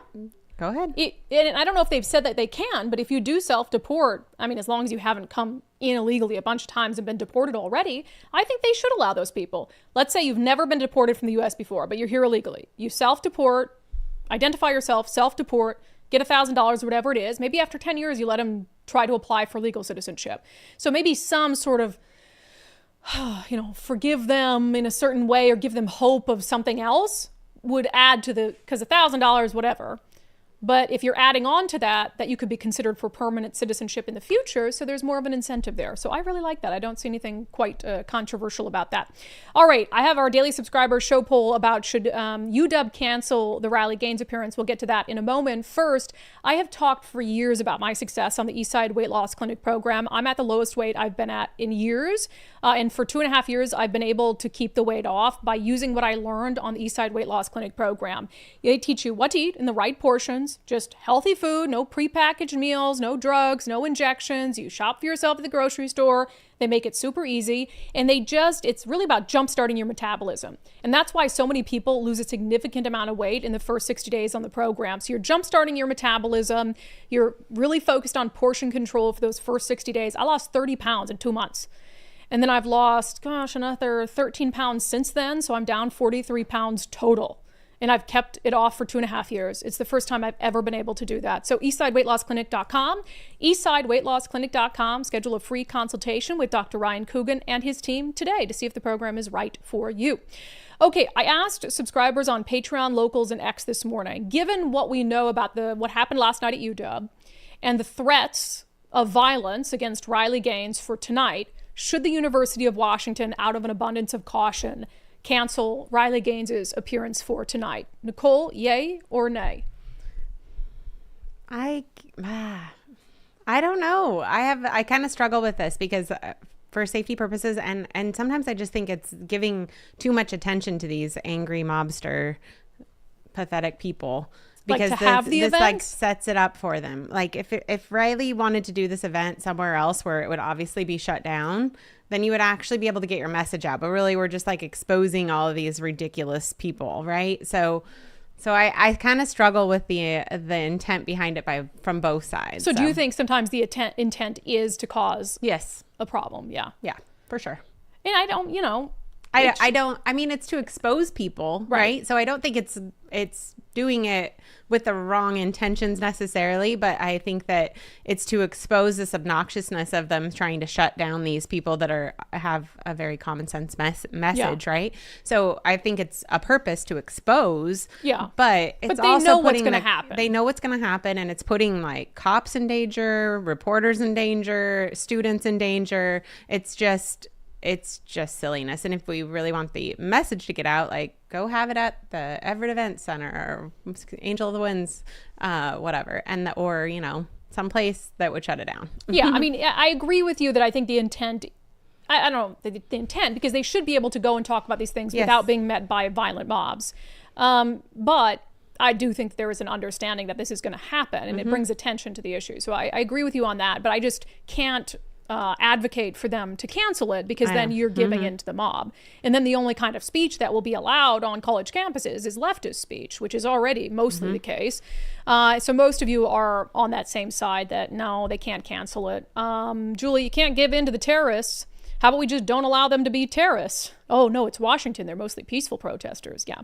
Go ahead. And I don't know if they've said that they can, but if you do self-deport, I mean, as long as you haven't come in illegally a bunch of times and been deported already, I think they should allow those people. Let's say you've never been deported from the U.S. before, but you're here illegally. You self-deport, identify yourself, self-deport, get $1,000 or whatever it is. Maybe after 10 years, you let them try to apply for legal citizenship. So maybe some sort of, forgive them in a certain way or give them hope of something else would add to because $1,000, whatever. But if you're adding on to that you could be considered for permanent citizenship in the future, so there's more of an incentive there. So I really like that. I don't see anything quite controversial about that. All right, I have our daily subscriber show poll about should UW cancel the Riley Gaines appearance. We'll get to that in a moment. First, I have talked for years about my success on the Eastside Weight Loss Clinic program. I'm at the lowest weight I've been at in years. And for 2.5 years, I've been able to keep the weight off by using what I learned on the Eastside Weight Loss Clinic program. They teach you what to eat in the right portions, just healthy food, no prepackaged meals, no drugs, no injections. You shop for yourself at the grocery store. They make it super easy. And it's really about jumpstarting your metabolism. And that's why so many people lose a significant amount of weight in the first 60 days on the program. So you're jumpstarting your metabolism. You're really focused on portion control for those first 60 days. I lost 30 pounds in 2 months. And then I've lost, another 13 pounds since then. So I'm down 43 pounds total. And I've kept it off for 2.5 years. It's the first time I've ever been able to do that. So eastsideweightlossclinic.com, eastsideweightlossclinic.com. Schedule a free consultation with Dr. Ryan Coogan and his team today to see if the program is right for you. Okay, I asked subscribers on Patreon, Locals, and X this morning, given what we know about what happened last night at UW and the threats of violence against Riley Gaines for tonight, should the University of Washington, out of an abundance of caution, cancel Riley Gaines' appearance for tonight? Nicole, yay or nay? I don't know. I kind of struggle with this because for safety purposes and sometimes I just think it's giving too much attention to these angry mobster pathetic people. Because this like sets it up for them. Like if Riley wanted to do this event somewhere else where it would obviously be shut down, then you would actually be able to get your message out. But really, we're just like exposing all of these ridiculous people, right? So I kind of struggle with the intent behind it from both sides. So do you think sometimes the intent is to cause a problem? Yeah, for sure. And I don't, I mean, it's to expose people, right? So I don't think it's doing it with the wrong intentions necessarily, but I think that it's to expose this obnoxiousness of them trying to shut down these people that have a very common sense message, right? So I think it's a purpose to expose, but it's they also know what's going to happen. They know what's going to happen, and it's putting like cops in danger, reporters in danger, students in danger. It's just silliness. And if we really want the message to get out, like go have it at the Everett Event Center or Angel of the Winds, whatever, or someplace that would shut it down. Yeah, I mean, I agree with you that I think the intent, I don't know the intent, because they should be able to go and talk about these things without being met by violent mobs. But I do think there is an understanding that this is going to happen, and it brings attention to the issue. So I agree with you on that, but I just can't advocate for them to cancel it, because then you're giving in to the mob. And then the only kind of speech that will be allowed on college campuses is leftist speech, which is already mostly the case. So most of you are on that same side that no, they can't cancel it. Julie, you can't give in to the terrorists. How about we just don't allow them to be terrorists? Oh no, it's Washington. They're mostly peaceful protesters. Yeah.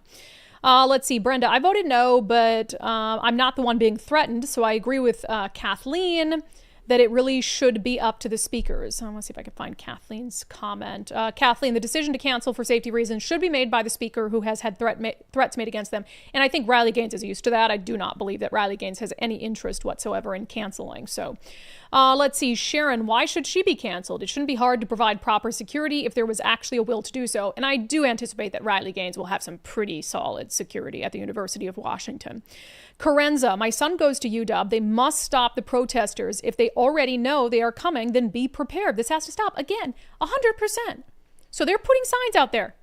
Let's see, Brenda, I voted no, but I'm not the one being threatened. So I agree with Kathleen that it really should be up to the speakers. I want to see if I can find Kathleen's comment. Kathleen, the decision to cancel for safety reasons should be made by the speaker who has had threats made against them. And I think Riley Gaines is used to that. I do not believe that Riley Gaines has any interest whatsoever in canceling. So let's see, Sharon, why should she be canceled? It shouldn't be hard to provide proper security if there was actually a will to do so. And I do anticipate that Riley Gaines will have some pretty solid security at the University of Washington. Carenza, my son goes to UW. They must stop the protesters. If they already know they are coming, then be prepared. This has to stop. Again, 100%. So they're putting signs out there.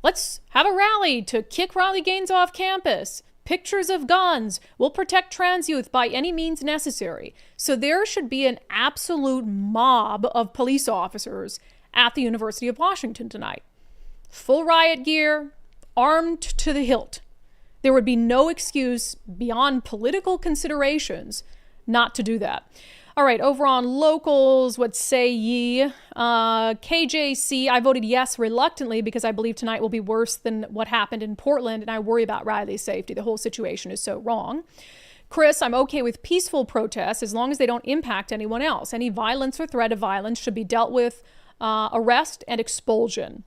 Let's have a rally to kick Riley Gaines off campus. pictures of guns. We'll protect trans youth by any means necessary. So there should be an absolute mob of police officers at the University of Washington tonight. Full riot gear, armed to the hilt. There would be no excuse beyond political considerations not to do that. All right, over on locals, what say ye? KJC, I voted yes reluctantly because I believe tonight will be worse than what happened in Portland, and I worry about Riley's safety. The whole situation is so wrong. Chris, I'm okay with peaceful protests as long as they don't impact anyone else. Any violence or threat of violence should be dealt with arrest and expulsion.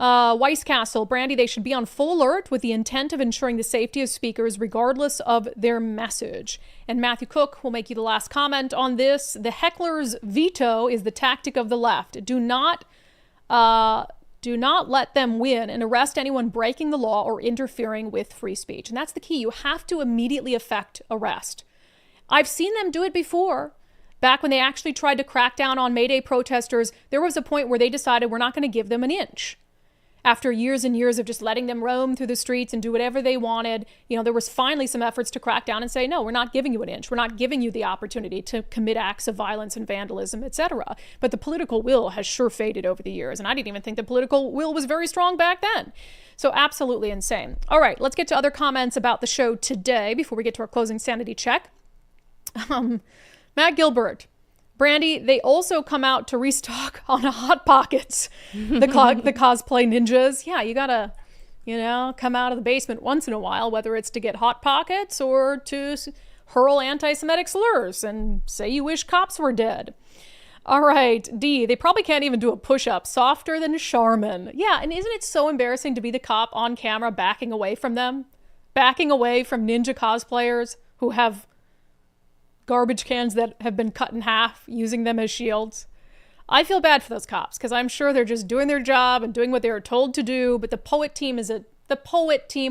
Weisscastle, Brandi, they should be on full alert with the intent of ensuring the safety of speakers regardless of their message. And Matthew Cook will make you the last comment on this. The heckler's veto is the tactic of the left. Do not let them win and arrest anyone breaking the law or interfering with free speech. And that's the key. You have to immediately effect arrest. I've seen them do it before. Back when they actually tried to crack down on May Day protesters, there was a point where they decided we're not going to give them an inch. After years and years of just letting them roam through the streets and do whatever they wanted, there was finally some efforts to crack down and say, no, we're not giving you an inch. We're not giving you the opportunity to commit acts of violence and vandalism, etc. But the political will has sure faded over the years. And I didn't even think the political will was very strong back then. So absolutely insane. All right, let's get to other comments about the show today before we get to our closing sanity check. Matt Gilbert. Brandi, they also come out to restock on Hot Pockets, the cosplay ninjas. Yeah, you gotta, come out of the basement once in a while, whether it's to get Hot Pockets or to hurl anti-Semitic slurs and say you wish cops were dead. All right, D, they probably can't even do a push-up. Softer than Charmin. Yeah, and isn't it so embarrassing to be the cop on camera backing away from them? Backing away from ninja cosplayers who have garbage cans that have been cut in half, using them as shields. I feel bad for those cops because I'm sure they're just doing their job and doing what they were told to do. But the POET team,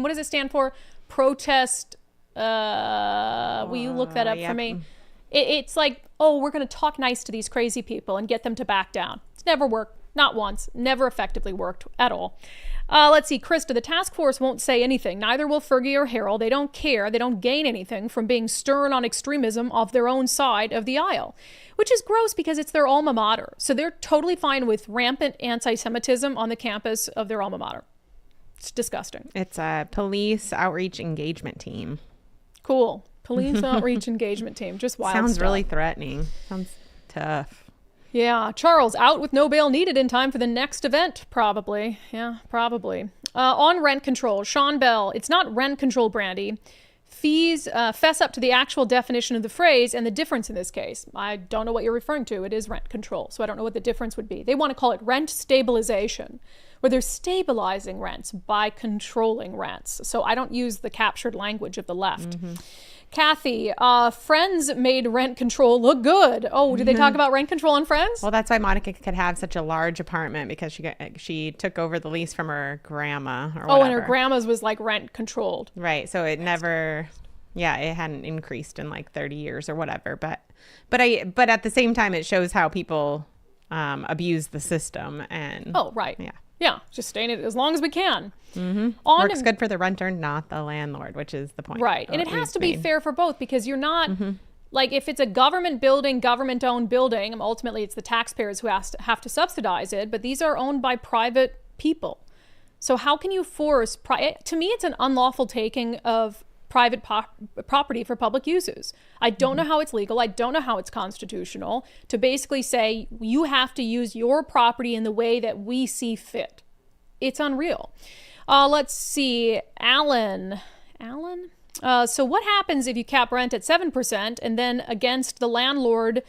what does it stand for? Protest. Will you look that up for me? It's like, we're going to talk nice to these crazy people and get them to back down. It's never worked. Not once. Never effectively worked at all. Let's see. Krista, the task force won't say anything. Neither will Fergie or Harold. They don't care. They don't gain anything from being stern on extremism of their own side of the aisle, which is gross because it's their alma mater. So they're totally fine with rampant anti-Semitism on the campus of their alma mater. It's disgusting. It's a police outreach engagement team. Cool. Police outreach engagement team. Just wild Sounds stuff. really threatening. Sounds tough. Yeah, Charles, out with no bail needed in time for the next event, probably. Yeah, probably. On rent control, Sean Bell, it's not rent control, Brandi. Fees fess up to the actual definition of the phrase and the difference in this case. I don't know what you're referring to. It is rent control, so I don't know what the difference would be. They want to call it rent stabilization, where they're stabilizing rents by controlling rents. So I don't use the captured language of the left. Mm-hmm. Kathy, Friends made rent control look good. Oh, did they talk about rent control on Friends? Well, that's why Monica could have such a large apartment because she took over the lease from her grandma or whatever. Oh, and her grandma's was like rent controlled. Right. So it never, it hadn't increased in like 30 years or whatever. But at the same time, it shows how people abuse the system and. Oh, right. Yeah, just staying it as long as we can. Mm-hmm. Works good for the renter, not the landlord, which is the point. Right. And it has to be fair for both because you're not, like if it's a government building, government-owned building, ultimately it's the taxpayers who have to subsidize it, but these are owned by private people. So how can you force, to me it's an unlawful taking of private property for public uses. I don't know how it's legal. I don't know how it's constitutional to basically say you have to use your property in the way that we see fit. It's unreal. Let's see. Alan. So what happens if you cap rent at 7% and then against the landlord,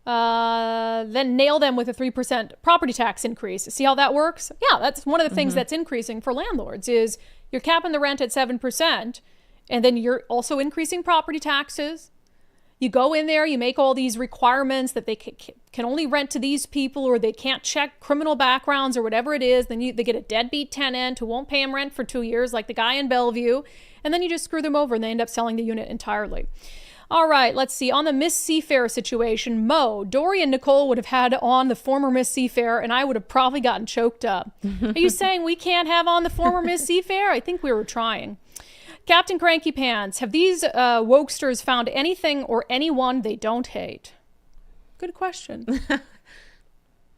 then nail them with a 3% property tax increase? See how that works? Yeah, that's one of the things that's increasing for landlords is you're capping the rent at 7%. And then you're also increasing property taxes. You go in there, you make all these requirements that they can only rent to these people or they can't check criminal backgrounds or whatever it is. Then they get a deadbeat tenant who won't pay them rent for 2 years like the guy in Bellevue. And then you just screw them over and they end up selling the unit entirely. All right, let's see. On the Miss SeaFair situation, Dory and Nicole would have had on the former Miss SeaFair and I would have probably gotten choked up. Are you saying we can't have on the former Miss SeaFair? I think we were trying. Captain Cranky Pants, have these wokesters found anything or anyone they don't hate? Good question.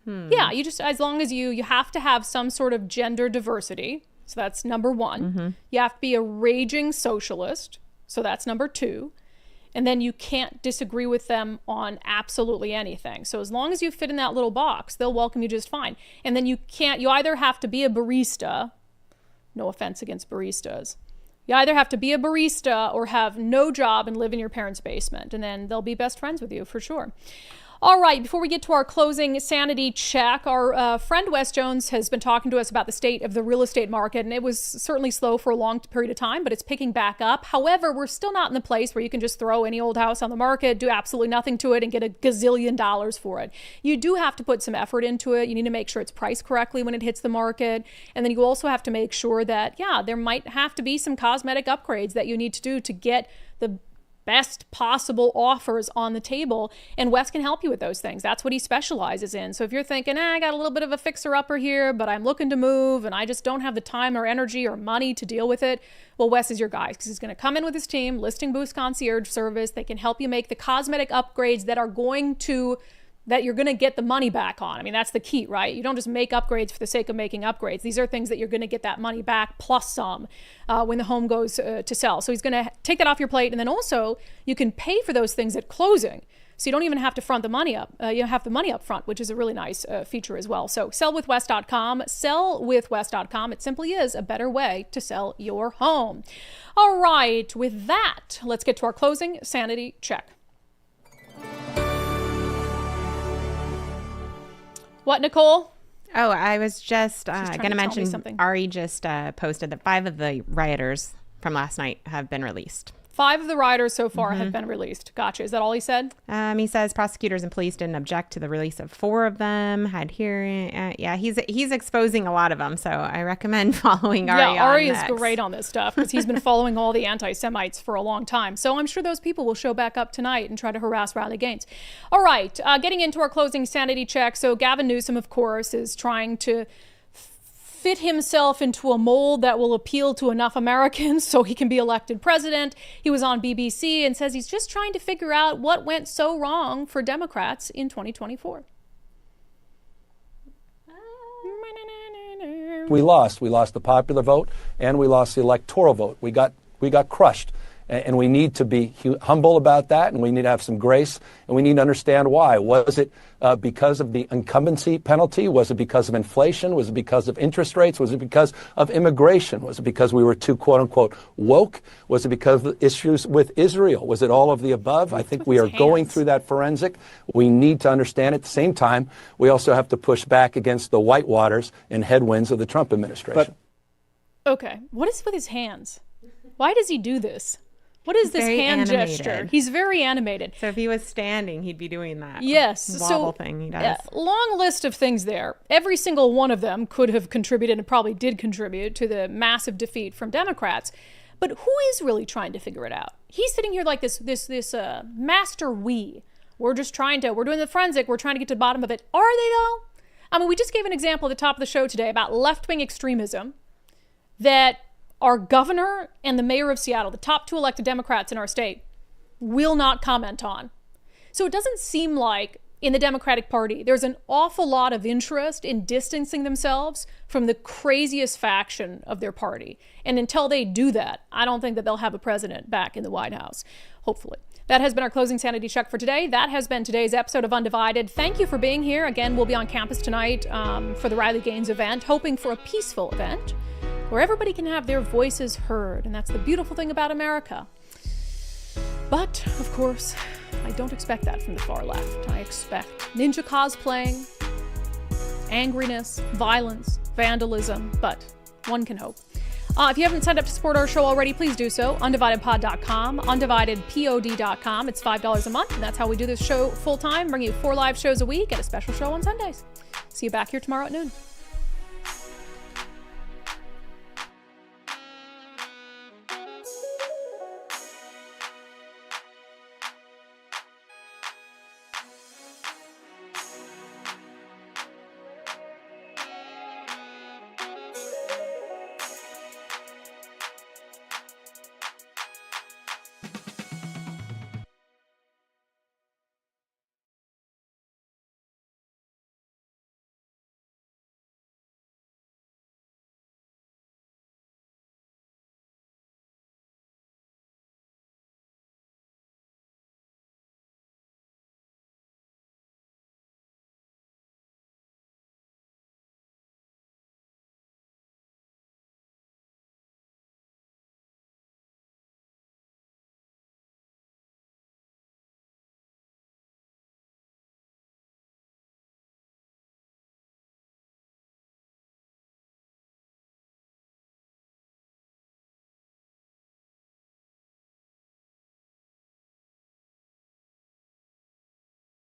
Yeah, you just, as long as you have to have some sort of gender diversity. So that's number one. You have to be a raging socialist. So that's number two. And then you can't disagree with them on absolutely anything. So as long as you fit in that little box, they'll welcome you just fine. And then you either have to be a barista. No offense against baristas. You either have to be a barista or have no job and live in your parents' basement. And then they'll be best friends with you for sure. All right, before we get to our closing sanity check, our friend Wes Jones has been talking to us about the state of the real estate market, and it was certainly slow for a long period of time, but it's picking back up. However, we're still not in the place where you can just throw any old house on the market, do absolutely nothing to it, and get a gazillion dollars for it. You do have to put some effort into it. You need to make sure it's priced correctly when it hits the market, and then you also have to make sure that, yeah, there might have to be some cosmetic upgrades that you need to do to get the best possible offers on the table, and Wes can help you with those things. That's what he specializes in. So if you're thinking, I got a little bit of a fixer-upper here, but I'm looking to move and I just don't have the time or energy or money to deal with it, well, Wes is your guy, because he's going to come in with his team, Listing Boost Concierge Service. They can help you make the cosmetic upgrades that you're going to get the money back on. I mean, that's the key, right? You don't just make upgrades for the sake of making upgrades. These are things that you're going to get that money back plus some when the home goes to sell. So he's going to take that off your plate. And then also you can pay for those things at closing. So you don't even have to front the money up. You have the money up front, which is a really nice feature as well. So sellwithwes.com, sellwithwes.com. It simply is a better way to sell your home. All right, with that, let's get to our closing sanity check. What, Nicole? Oh, I was just going to mention something. Ari just posted that 5 of the rioters from last night have been released. 5 of the rioters so far have been released. Gotcha. Is that all he said? He says prosecutors and police didn't object to the release of 4 of them. Had hearing. Yeah, he's exposing a lot of them. So I recommend following Ari. Yeah, Ari is great on this stuff because he's been following all the anti-Semites for a long time. So I'm sure those people will show back up tonight and try to harass Riley Gaines. All right, getting into our closing sanity check. So Gavin Newsom, of course, is trying to fit himself into a mold that will appeal to enough Americans so he can be elected president. He was on BBC and says he's just trying to figure out what went so wrong for Democrats in 2024. We lost the popular vote and we lost the electoral vote. We got crushed. And we need to be humble about that, and we need to have some grace, and we need to understand why. Was it because of the incumbency penalty? Was it because of inflation? Was it because of interest rates? Was it because of immigration? Was it because we were too, quote unquote, woke? Was it because of the issues with Israel? Was it all of the above? I think we are going through that forensic. We need to understand it. At the same time, we also have to push back against the whitewaters and headwinds of the Trump administration. Okay, what is with his hands? Why does he do this? What is this hand gesture? He's very animated. So if he was standing, he'd be doing that. Yes. Wobble thing he does. Long list of things there. Every single one of them could have contributed and probably did contribute to the massive defeat from Democrats. But who is really trying to figure it out? He's sitting here like this master we. We're doing the forensic. We're trying to get to the bottom of it. Are they though? I mean, we just gave an example at the top of the show today about left-wing extremism that our governor and the mayor of Seattle, the top 2 elected Democrats in our state, will not comment on. So it doesn't seem like in the Democratic Party there's an awful lot of interest in distancing themselves from the craziest faction of their party. And until they do that, I don't think that they'll have a president back in the White House, hopefully. That has been our closing sanity check for today. That has been today's episode of Undivided. Thank you for being here. Again, we'll be on campus tonight for the Riley Gaines event, hoping for a peaceful event where everybody can have their voices heard. And that's the beautiful thing about America. But, of course, I don't expect that from the far left. I expect ninja cosplaying, angriness, violence, vandalism, but one can hope. If you haven't signed up to support our show already, please do so. UndividedPod.com, UndividedPod.com. It's $5 a month, and that's how we do this show full time, bring you 4 live shows a week and a special show on Sundays. See you back here tomorrow at noon.